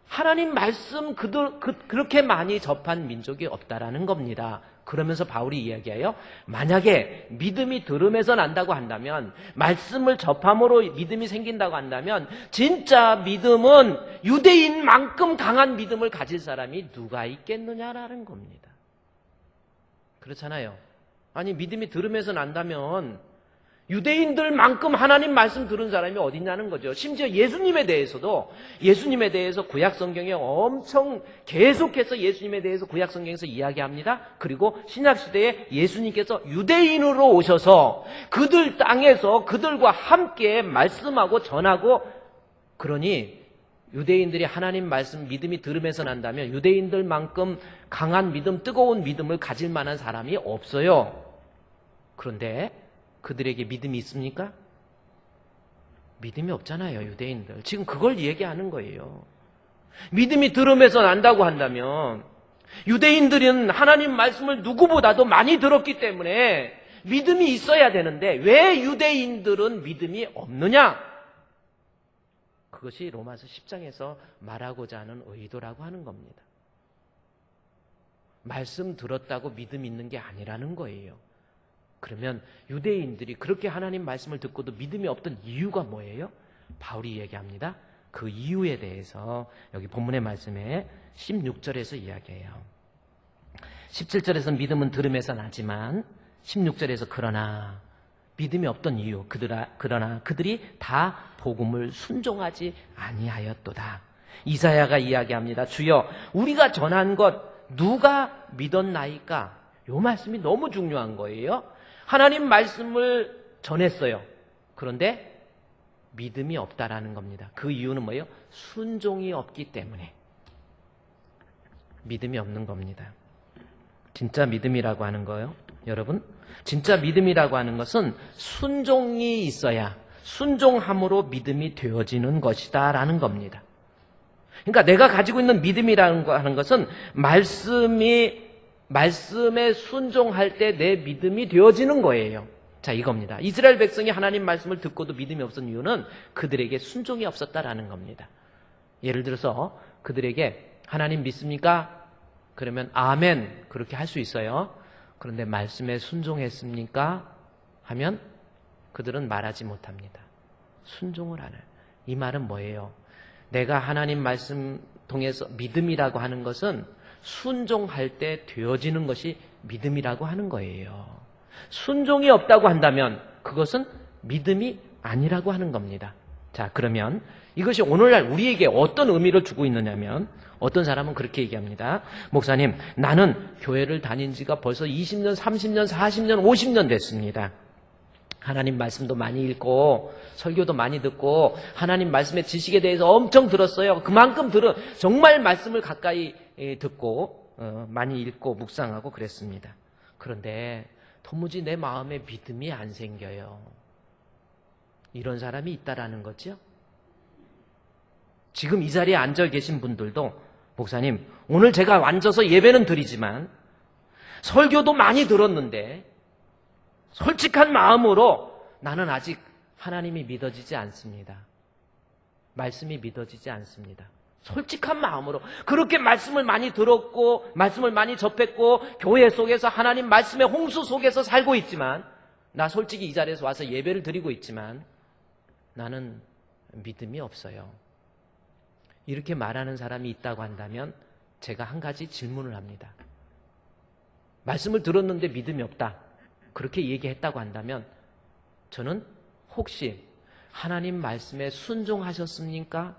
하나님 말씀 그렇게 많이 접한 민족이 없다라는 겁니다. 그러면서 바울이 이야기해요. 만약에 믿음이 들음에서 난다고 한다면, 말씀을 접함으로 믿음이 생긴다고 한다면 진짜 믿음은 유대인만큼 강한 믿음을 가질 사람이 누가 있겠느냐라는 겁니다. 그렇잖아요. 아니 믿음이 들음에서 난다면 유대인들만큼 하나님 말씀 들은 사람이 어딨냐는 거죠. 심지어 예수님에 대해서 구약 성경에 엄청 계속해서 예수님에 대해서 구약 성경에서 이야기합니다. 그리고 신약 시대에 예수님께서 유대인으로 오셔서 그들 땅에서 그들과 함께 말씀하고 전하고, 그러니 유대인들이 하나님 말씀 믿음이 들음에서 난다면 유대인들만큼 강한 믿음, 뜨거운 믿음을 가질 만한 사람이 없어요. 그런데 그들에게 믿음이 있습니까? 믿음이 없잖아요, 유대인들. 지금 그걸 얘기하는 거예요. 믿음이 들음에서 난다고 한다면 유대인들은 하나님 말씀을 누구보다도 많이 들었기 때문에 믿음이 있어야 되는데 왜 유대인들은 믿음이 없느냐? 그것이 로마서 10장에서 말하고자 하는 의도라고 하는 겁니다. 말씀 들었다고 믿음 있는 게 아니라는 거예요. 그러면 유대인들이 그렇게 하나님 말씀을 듣고도 믿음이 없던 이유가 뭐예요? 바울이 얘기합니다. 그 이유에 대해서 여기 본문의 말씀에 16절에서 이야기해요. 17절에서 믿음은 들음에서 나지만 16절에서 그러나 믿음이 없던 이유, 그러나 그들이 다 복음을 순종하지 아니하였도다. 이사야가 이야기합니다. 주여, 우리가 전한 것 누가 믿었나이까? 이 말씀이 너무 중요한 거예요. 하나님 말씀을 전했어요. 그런데 믿음이 없다라는 겁니다. 그 이유는 뭐예요? 순종이 없기 때문에 믿음이 없는 겁니다. 진짜 믿음이라고 하는 거예요, 여러분. 진짜 믿음이라고 하는 것은 순종이 있어야 순종함으로 믿음이 되어지는 것이다 라는 겁니다. 그러니까 내가 가지고 있는 믿음이라는 거 하는 것은 말씀에 순종할 때 내 믿음이 되어지는 거예요. 자, 이겁니다. 이스라엘 백성이 하나님 말씀을 듣고도 믿음이 없었던 이유는 그들에게 순종이 없었다라는 겁니다. 예를 들어서 그들에게 하나님 믿습니까? 그러면 아멘 그렇게 할 수 있어요. 그런데 말씀에 순종했습니까? 하면 그들은 말하지 못합니다. 순종을 안 해요. 이 말은 뭐예요? 내가 하나님 말씀 통해서 믿음이라고 하는 것은 순종할 때 되어지는 것이 믿음이라고 하는 거예요. 순종이 없다고 한다면 그것은 믿음이 아니라고 하는 겁니다. 자, 그러면 이것이 오늘날 우리에게 어떤 의미를 주고 있느냐면, 어떤 사람은 그렇게 얘기합니다. 목사님, 나는 교회를 다닌 지가 벌써 20년, 30년, 40년, 50년 됐습니다. 하나님 말씀도 많이 읽고 설교도 많이 듣고 하나님 말씀의 지식에 대해서 엄청 들었어요. 그만큼 정말 말씀을 가까이 듣고 많이 읽고 묵상하고 그랬습니다. 그런데 도무지 내 마음에 믿음이 안 생겨요. 이런 사람이 있다라는 거죠. 지금 이 자리에 앉아 계신 분들도, 목사님, 오늘 제가 앉아서 예배는 드리지만 설교도 많이 들었는데 솔직한 마음으로 나는 아직 하나님이 믿어지지 않습니다. 말씀이 믿어지지 않습니다. 솔직한 마음으로 그렇게 말씀을 많이 들었고 말씀을 많이 접했고 교회 속에서 하나님 말씀의 홍수 속에서 살고 있지만, 나 솔직히 이 자리에서 와서 예배를 드리고 있지만 나는 믿음이 없어요. 이렇게 말하는 사람이 있다고 한다면 제가 한 가지 질문을 합니다. 말씀을 들었는데 믿음이 없다, 그렇게 얘기했다고 한다면 저는 혹시 하나님 말씀에 순종하셨습니까?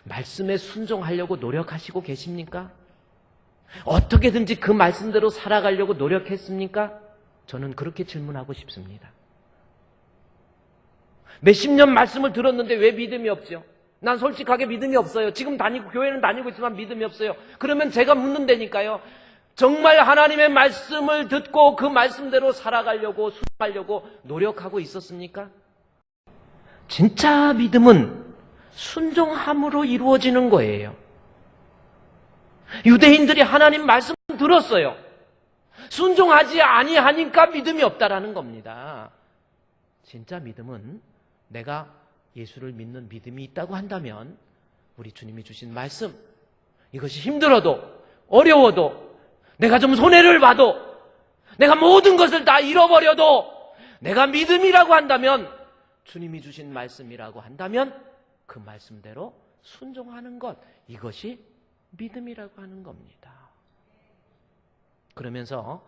말씀에 순종하려고 노력하시고 계십니까? 어떻게든지 그 말씀대로 살아가려고 노력했습니까? 저는 그렇게 질문하고 싶습니다. 몇십 년 말씀을 들었는데 왜 믿음이 없죠? 난 솔직하게 믿음이 없어요. 지금 교회는 다니고 있지만 믿음이 없어요. 그러면 제가 묻는다니까요. 정말 하나님의 말씀을 듣고 그 말씀대로 살아가려고 순종하려고 노력하고 있었습니까? 진짜 믿음은 순종함으로 이루어지는 거예요. 유대인들이 하나님 말씀을 들었어요. 순종하지 아니하니까 믿음이 없다라는 겁니다. 진짜 믿음은 내가 예수를 믿는 믿음이 있다고 한다면 우리 주님이 주신 말씀, 이것이 힘들어도 어려워도 내가 좀 손해를 봐도 내가 모든 것을 다 잃어버려도 내가 믿음이라고 한다면, 주님이 주신 말씀이라고 한다면 그 말씀대로 순종하는 것, 이것이 믿음이라고 하는 겁니다. 그러면서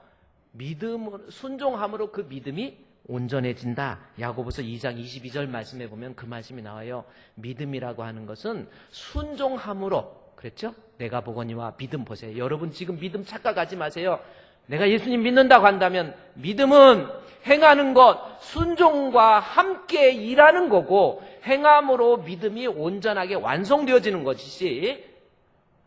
순종함으로 그 믿음이 온전해진다. 야고보서 2장 22절 말씀에 보면 그 말씀이 나와요. 믿음이라고 하는 것은 순종함으로, 그랬죠? 내가 보거니와 믿음 보세요. 여러분 지금 믿음 착각하지 마세요. 내가 예수님 믿는다고 한다면 믿음은 행하는 것, 순종과 함께 일하는 거고, 행함으로 믿음이 온전하게 완성되어지는 것이지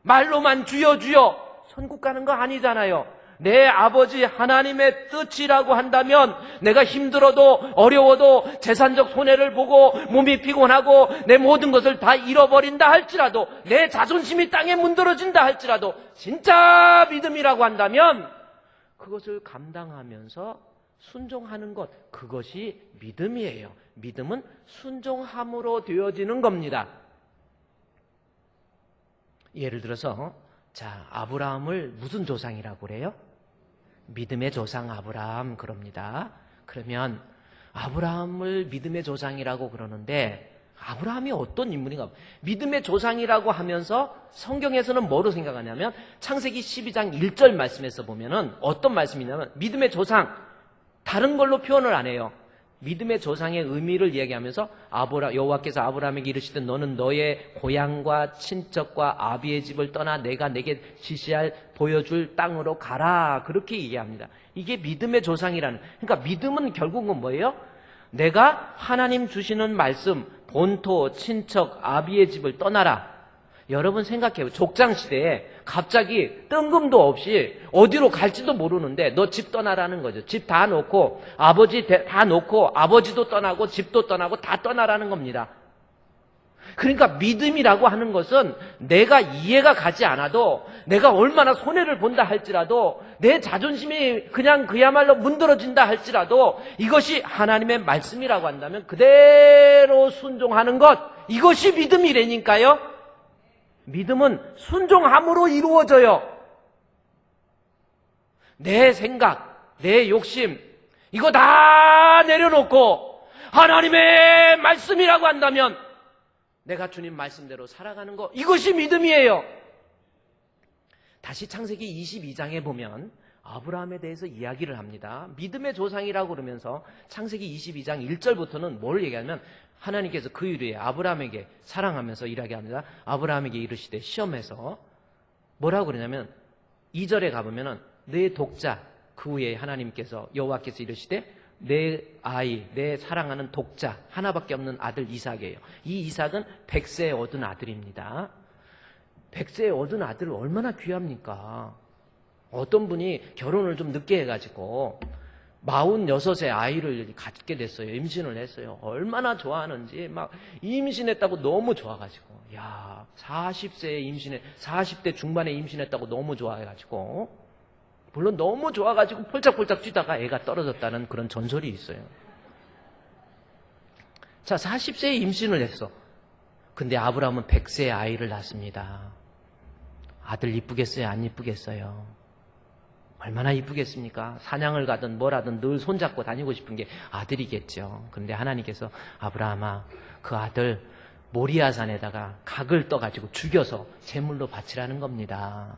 말로만 주여 주여 천국 가는 거 아니잖아요. 내 아버지 하나님의 뜻이라고 한다면 내가 힘들어도 어려워도 재산적 손해를 보고 몸이 피곤하고 내 모든 것을 다 잃어버린다 할지라도, 내 자존심이 땅에 문드러진다 할지라도 진짜 믿음이라고 한다면 그것을 감당하면서 순종하는 것, 그것이 믿음이에요. 믿음은 순종함으로 되어지는 겁니다. 예를 들어서 아브라함을 무슨 조상이라고 그래요? 믿음의 조상 아브라함 그럽니다. 그러면 아브라함을 믿음의 조상이라고 그러는데 아브라함이 어떤 인물인가? 믿음의 조상이라고 하면서 성경에서는 뭐로 생각하냐면 창세기 12장 1절 말씀에서 보면은 어떤 말씀이냐면 믿음의 조상, 다른 걸로 표현을 안 해요. 믿음의 조상의 의미를 이야기하면서 여호와께서 아브라함에게 이르시되 너는 너의 고향과 친척과 아비의 집을 떠나 내가 내게 보여줄 땅으로 가라, 그렇게 얘기합니다. 이게 믿음의 조상이라는, 그러니까 믿음은 결국은 뭐예요? 내가 하나님 주시는 말씀, 본토, 친척, 아비의 집을 떠나라. 여러분 생각해요. 족장시대에 갑자기 뜬금도 없이 어디로 갈지도 모르는데 너 집 떠나라는 거죠. 집 다 놓고 아버지 다 놓고 아버지도 떠나고 집도 떠나고 다 떠나라는 겁니다. 그러니까 믿음이라고 하는 것은 내가 이해가 가지 않아도, 내가 얼마나 손해를 본다 할지라도, 내 자존심이 그냥 그야말로 문드러진다 할지라도 이것이 하나님의 말씀이라고 한다면 그대로 순종하는 것, 이것이 믿음이라니까요. 믿음은 순종함으로 이루어져요. 내 생각, 내 욕심, 이거 다 내려놓고 하나님의 말씀이라고 한다면 내가 주님 말씀대로 살아가는 거, 이것이 믿음이에요. 다시 창세기 22장에 보면 아브라함에 대해서 이야기를 합니다. 믿음의 조상이라고 그러면서 창세기 22장 1절부터는 뭘 얘기하냐면 하나님께서 그 이후에 아브라함에게 사랑하면서 이야기합니다. 아브라함에게 이르시되, 시험해서 뭐라고 그러냐면 2절에 가보면은 내 독자, 그 후에 하나님께서 여호와께서 이르시되 내 아이, 내 사랑하는 독자, 하나밖에 없는 아들 이삭이에요. 이 이삭은 100세에 얻은 아들입니다. 100세에 얻은 아들 얼마나 귀합니까? 어떤 분이 결혼을 좀 늦게 해가지고 46세 아이를 갖게 됐어요. 임신을 했어요. 얼마나 좋아하는지, 막 임신했다고 너무 좋아가지고, 40세에 임신해, 40대 중반에 임신했다고 너무 좋아해가지고, 물론 너무 좋아가지고 폴짝폴짝 뛰다가 애가 떨어졌다는 그런 전설이 있어요. 40세에 임신을 했어. 근데 아브라함은 100세에 아이를 낳습니다. 아들 이쁘겠어요? 안 이쁘겠어요? 얼마나 이쁘겠습니까? 사냥을 가든 뭘 하든 늘 손잡고 다니고 싶은 게 아들이겠죠. 그런데 하나님께서 아브라함아, 그 아들 모리아산에다가 각을 떠가지고 죽여서 제물로 바치라는 겁니다.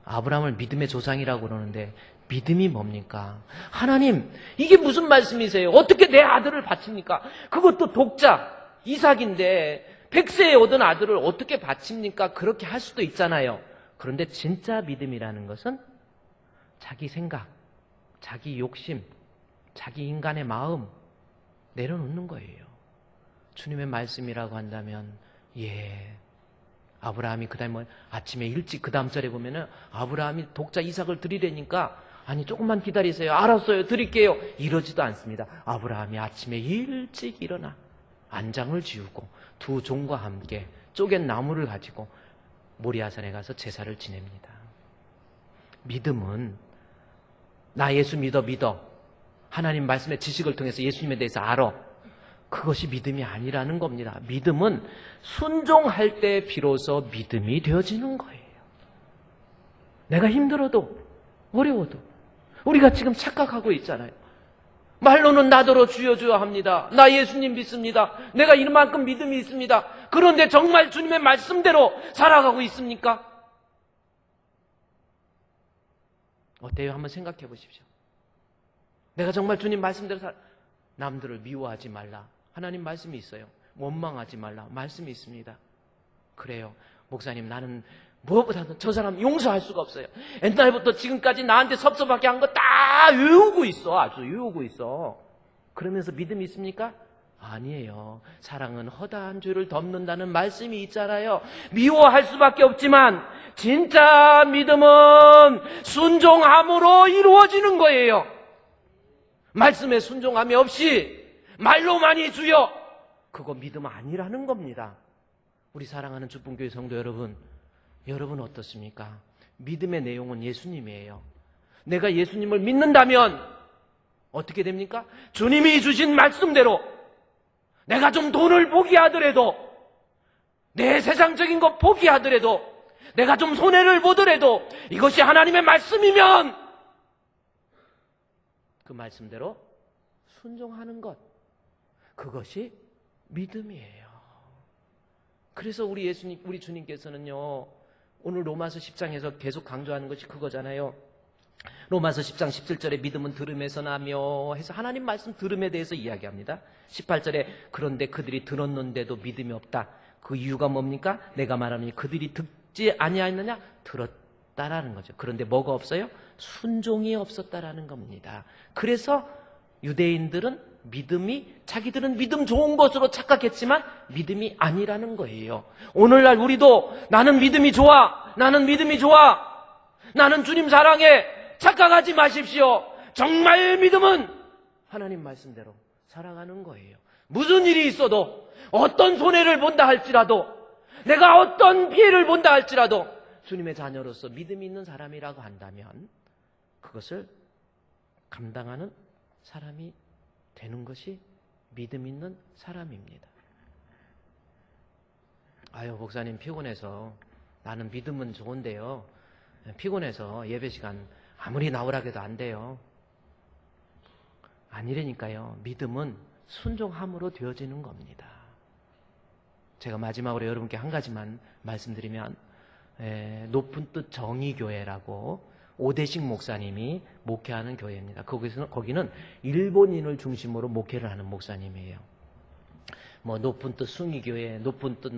아브라함을 믿음의 조상이라고 그러는데 믿음이 뭡니까? 하나님, 이게 무슨 말씀이세요? 어떻게 내 아들을 바칩니까? 그것도 독자, 이삭인데 100세에 얻은 아들을 어떻게 바칩니까? 그렇게 할 수도 있잖아요. 그런데 진짜 믿음이라는 것은 자기 생각, 자기 욕심, 자기 인간의 마음 내려놓는 거예요. 주님의 말씀이라고 한다면 아브라함이 그다음에 아침에 일찍 그 다음 절에 보면은 아브라함이 독자 이삭을 드리려니까 아니 조금만 기다리세요. 알았어요. 드릴게요. 이러지도 않습니다. 아브라함이 아침에 일찍 일어나 안장을 지우고 두 종과 함께 쪼갠 나무를 가지고 모리아산에 가서 제사를 지냅니다. 믿음은 나 예수 믿어 하나님 말씀의 지식을 통해서 예수님에 대해서 알아. 그것이 믿음이 아니라는 겁니다. 믿음은 순종할 때 비로소 믿음이 되어지는 거예요. 내가 힘들어도 어려워도 우리가 지금 착각하고 있잖아요. 말로는 나더러 주여 주여 합니다. 나 예수님 믿습니다. 내가 이만큼 믿음이 있습니다. 그런데 정말 주님의 말씀대로 살아가고 있습니까? 어때요? 한번 생각해 보십시오. 내가 정말 주님 말씀대로 남들을 미워하지 말라. 하나님 말씀이 있어요. 원망하지 말라. 말씀이 있습니다. 그래요. 목사님, 나는 무엇보다도 저 사람 용서할 수가 없어요. 옛날부터 지금까지 나한테 섭섭하게 한 거 다 외우고 있어. 아주 외우고 있어. 그러면서 믿음이 있습니까? 아니에요. 사랑은 허다한 죄를 덮는다는 말씀이 있잖아요. 미워할 수밖에 없지만 진짜 믿음은 순종함으로 이루어지는 거예요. 말씀에 순종함이 없이 말로만이 주여, 그거 믿음 아니라는 겁니다. 우리 사랑하는 주분교회 성도 여러분, 여러분 어떻습니까? 믿음의 내용은 예수님이에요. 내가 예수님을 믿는다면 어떻게 됩니까? 주님이 주신 말씀대로 내가 좀 돈을 포기하더라도, 내 세상적인 것 포기하더라도, 내가 좀 손해를 보더라도 이것이 하나님의 말씀이면 그 말씀대로 순종하는 것, 그것이 믿음이에요. 그래서 우리 주님께서는요, 오늘 로마서 10장에서 계속 강조하는 것이 그거잖아요. 로마서 10장 17절에 믿음은 들음에서 나며 해서 하나님 말씀 들음에 대해서 이야기합니다. 18절에 그런데 그들이 들었는데도 믿음이 없다. 그 이유가 뭡니까? 내가 말하니 그들이 듣지 아니하였느냐? 들었다라는 거죠. 그런데 뭐가 없어요? 순종이 없었다라는 겁니다. 그래서 유대인들은 자기들은 믿음 좋은 것으로 착각했지만 믿음이 아니라는 거예요. 오늘날 우리도 나는 믿음이 좋아, 나는 믿음이 좋아, 나는 주님 사랑해, 착각하지 마십시오. 정말 믿음은 하나님 말씀대로 살아가는 거예요. 무슨 일이 있어도, 어떤 손해를 본다 할지라도, 내가 어떤 피해를 본다 할지라도 주님의 자녀로서 믿음이 있는 사람이라고 한다면 그것을 감당하는 사람이 되는 것이 믿음 있는 사람입니다. 아유, 목사님 피곤해서, 나는 믿음은 좋은데요, 피곤해서 예배 시간 아무리 나오라 해도 안 돼요. 아니라니까요. 믿음은 순종함으로 되어지는 겁니다. 제가 마지막으로 여러분께 한 가지만 말씀드리면, 높은 뜻 정의교회라고 오대식 목사님이 목회하는 교회입니다. 거기는 일본인을 중심으로 목회를 하는 목사님이에요. 높은 뜻 숭의교회, 높은 뜻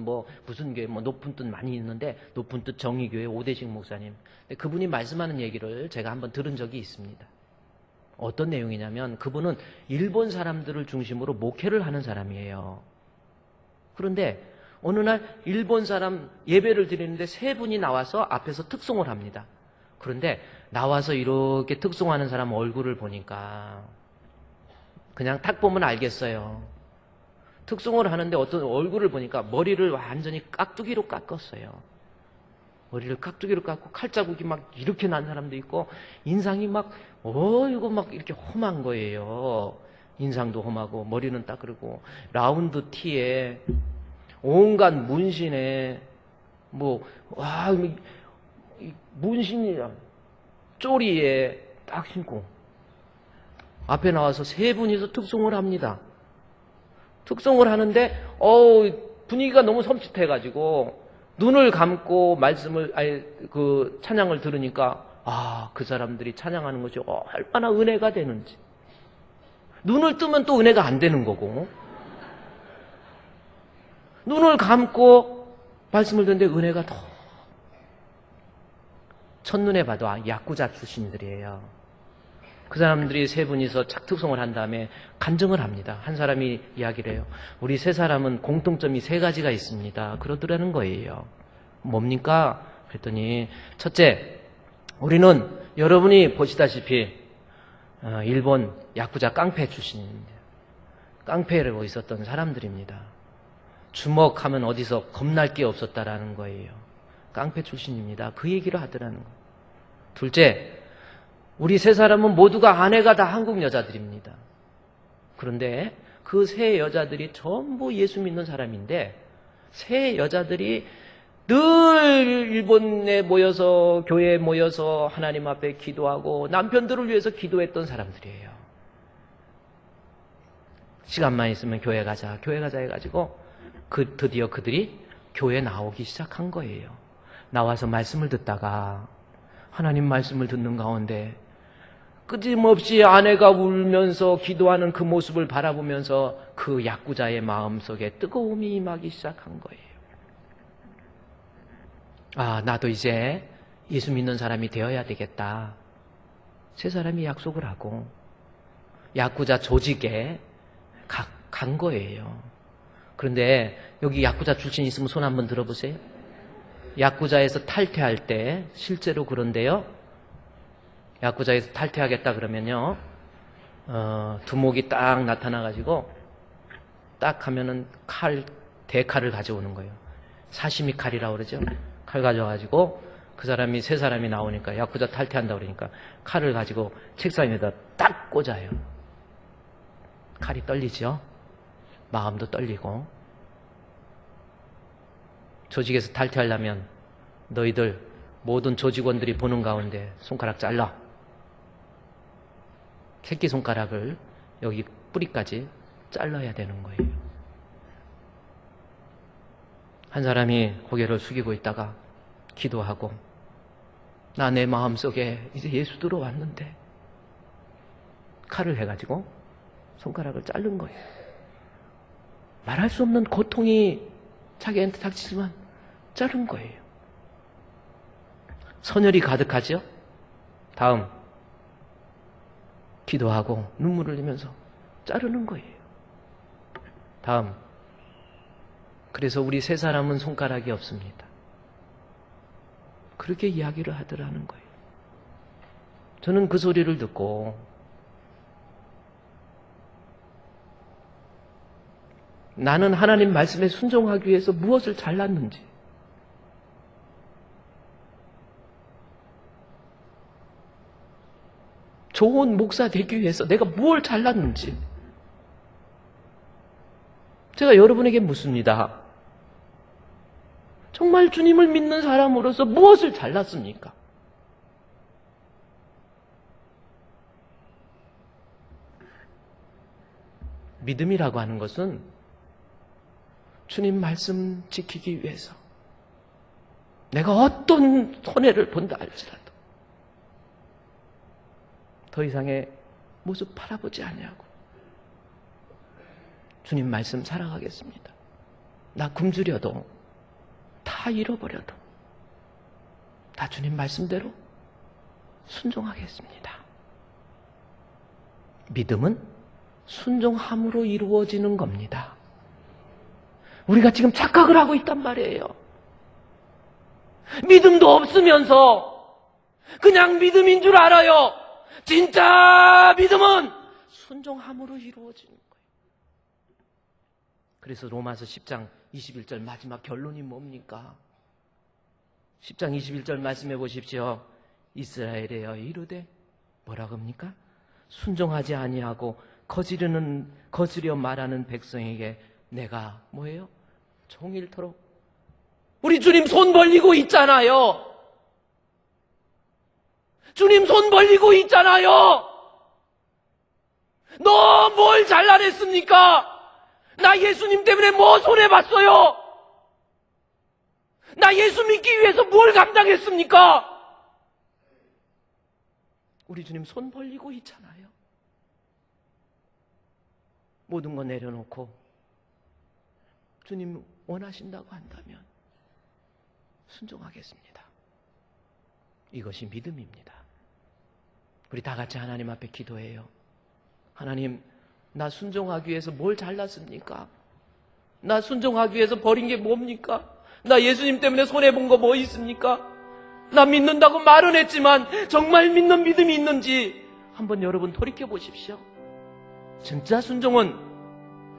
무슨 교회, 높은 뜻 많이 있는데, 높은 뜻 정의교회 오대식 목사님. 그분이 말씀하는 얘기를 제가 한번 들은 적이 있습니다. 어떤 내용이냐면, 그분은 일본 사람들을 중심으로 목회를 하는 사람이에요. 그런데 어느 날 일본 사람 예배를 드리는데 세 분이 나와서 앞에서 특송을 합니다. 그런데 나와서 이렇게 특송하는 사람 얼굴을 보니까 그냥 딱 보면 알겠어요. 특송을 하는데 어떤 얼굴을 보니까 머리를 완전히 깍두기로 깎았어요. 머리를 깍두기로 깎고 칼자국이 막 이렇게 난 사람도 있고, 인상이 이거 이렇게 험한 거예요. 인상도 험하고 머리는 딱 그러고, 라운드 티에 온갖 문신에 문신이랑 쪼리에 딱 신고 앞에 나와서 세 분이서 특송을 합니다. 특송을 하는데 분위기가 너무 섬찟해가지고 눈을 감고 찬양을 들으니까 그 사람들이 찬양하는 것이 얼마나 은혜가 되는지. 눈을 뜨면 또 은혜가 안 되는 거고, 눈을 감고 말씀을 듣는데 은혜가 더. 첫눈에 봐도 야쿠자 출신들이에요. 그 사람들이 세 분이서 작특송을 한 다음에 간증을 합니다. 한 사람이 이야기를 해요. 우리 세 사람은 공통점이 세 가지가 있습니다. 그러더라는 거예요. 뭡니까? 그랬더니 첫째, 우리는 여러분이 보시다시피 일본 야쿠자 깡패 출신입니다. 깡패를 있었던 사람들입니다. 주먹하면 어디서 겁날 게 없었다라는 거예요. 깡패 출신입니다. 그 얘기를 하더라는 거예요. 둘째, 우리 세 사람은 모두가 아내가 다 한국 여자들입니다. 그런데 그 세 여자들이 전부 예수 믿는 사람인데 세 여자들이 늘 일본에 모여서 교회에 모여서 하나님 앞에 기도하고 남편들을 위해서 기도했던 사람들이에요. 시간만 있으면 교회 가자 해가지고 드디어 그들이 교회에 나오기 시작한 거예요. 나와서 말씀을 듣다가 하나님 말씀을 듣는 가운데 끊임없이 아내가 울면서 기도하는 그 모습을 바라보면서 그 야쿠자의 마음속에 뜨거움이 임하기 시작한 거예요. 나도 이제 예수 믿는 사람이 되어야 되겠다. 세 사람이 약속을 하고 야쿠자 조직에 간 거예요. 그런데 여기 야쿠자 출신 있으면 손 한번 들어보세요. 야쿠자에서 탈퇴할 때 실제로 그런데요. 야쿠자에서 탈퇴하겠다 그러면요. 두목이 딱 나타나가지고 딱 하면은 대칼을 가져오는 거예요. 사시미 칼이라고 그러죠. 칼 가져가지고 그 사람이 세 사람이 나오니까 야쿠자 탈퇴한다 그러니까 칼을 가지고 책상 위에다 딱 꽂아요. 칼이 떨리죠. 마음도 떨리고. 조직에서 탈퇴하려면 너희들 모든 조직원들이 보는 가운데 손가락 잘라. 새끼손가락을 여기 뿌리까지 잘라야 되는 거예요. 한 사람이 고개를 숙이고 있다가 기도하고 나 내 마음속에 이제 예수 들어왔는데 칼을 해가지고 손가락을 자른 거예요. 말할 수 없는 고통이 자기한테 닥치지만 자른 거예요. 선혈이 가득하죠? 다음 기도하고 눈물을 흘리면서 자르는 거예요. 다음 그래서 우리 세 사람은 손가락이 없습니다. 그렇게 이야기를 하더라는 거예요. 저는 그 소리를 듣고 나는 하나님 말씀에 순종하기 위해서 무엇을 잘랐는지, 좋은 목사 되기 위해서 내가 뭘 잘랐는지 제가 여러분에게 묻습니다. 정말 주님을 믿는 사람으로서 무엇을 잘랐습니까? 믿음이라고 하는 것은 주님 말씀 지키기 위해서 내가 어떤 손해를 본다 할지라도 더 이상의 모습 바라보지 아니하고 주님 말씀 살아가겠습니다. 나 굶주려도 다 잃어버려도 다 주님 말씀대로 순종하겠습니다. 믿음은 순종함으로 이루어지는 겁니다. 우리가 지금 착각을 하고 있단 말이에요. 믿음도 없으면서 그냥 믿음인 줄 알아요. 진짜 믿음은 순종함으로 이루어지는 거예요. 그래서 로마서 10장 21절 마지막 결론이 뭡니까? 10장 21절 말씀해 보십시오. 이스라엘에여 이르되 뭐라고 합니까? 순종하지 아니하고 거스려 말하는 백성에게 내가 뭐예요? 종일토록. 우리 주님 손 벌리고 있잖아요. 주님 손 벌리고 있잖아요. 너 뭘 잘라냈습니까? 나 예수님 때문에 뭐 손해봤어요? 나 예수 믿기 위해서 뭘 감당했습니까? 우리 주님 손 벌리고 있잖아요. 모든 거 내려놓고 주님 원하신다고 한다면 순종하겠습니다. 이것이 믿음입니다. 우리 다 같이 하나님 앞에 기도해요. 하나님, 나 순종하기 위해서 뭘 잘났습니까? 나 순종하기 위해서 버린 게 뭡니까? 나 예수님 때문에 손해본 거 뭐 있습니까? 나 믿는다고 말은 했지만 정말 믿는 믿음이 있는지 한번 여러분 돌이켜 보십시오. 진짜 순종은,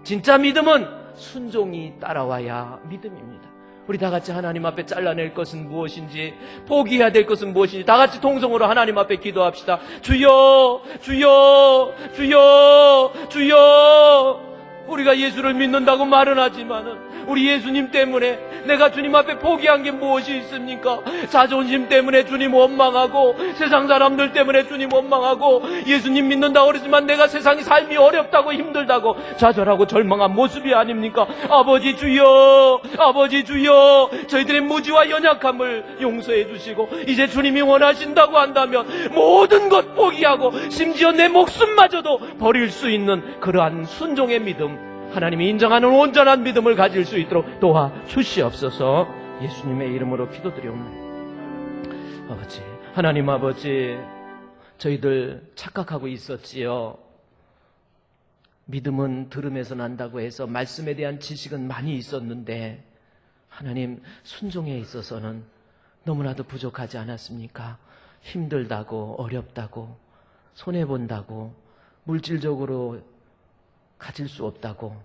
진짜 믿음은 순종이 따라와야 믿음입니다. 우리 다 같이 하나님 앞에 잘라낼 것은 무엇인지, 포기해야 될 것은 무엇인지 다 같이 통성으로 하나님 앞에 기도합시다. 주여, 주여, 주여, 주여. 우리가 예수를 믿는다고 말은 하지만은 우리 예수님 때문에 내가 주님 앞에 포기한 게 무엇이 있습니까? 자존심 때문에 주님 원망하고, 세상 사람들 때문에 주님 원망하고, 예수님 믿는다고 그러지만 내가 세상이 삶이 어렵다고 힘들다고 좌절하고 절망한 모습이 아닙니까? 아버지 주여, 아버지 주여, 저희들의 무지와 연약함을 용서해 주시고 이제 주님이 원하신다고 한다면 모든 것 포기하고 심지어 내 목숨마저도 버릴 수 있는 그러한 순종의 믿음, 하나님이 인정하는 온전한 믿음을 가질 수 있도록 도와주시옵소서. 예수님의 이름으로 기도드려옵나이다. 아버지, 하나님 아버지, 저희들 착각하고 있었지요. 믿음은 들음에서 난다고 해서 말씀에 대한 지식은 많이 있었는데 하나님, 순종에 있어서는 너무나도 부족하지 않았습니까? 힘들다고, 어렵다고, 손해본다고, 물질적으로 가질 수 없다고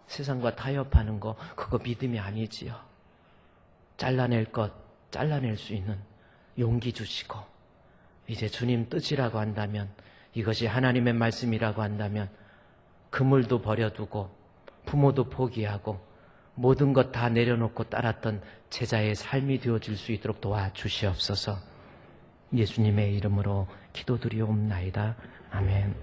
세상과 타협하는 거, 그거 믿음이 아니지요. 잘라낼 것 잘라낼 수 있는 용기 주시고, 이제 주님 뜻이라고 한다면, 이것이 하나님의 말씀이라고 한다면 그물도 버려두고 부모도 포기하고 모든 것 다 내려놓고 따랐던 제자의 삶이 되어질 수 있도록 도와주시옵소서. 예수님의 이름으로 기도드리옵나이다. 아멘.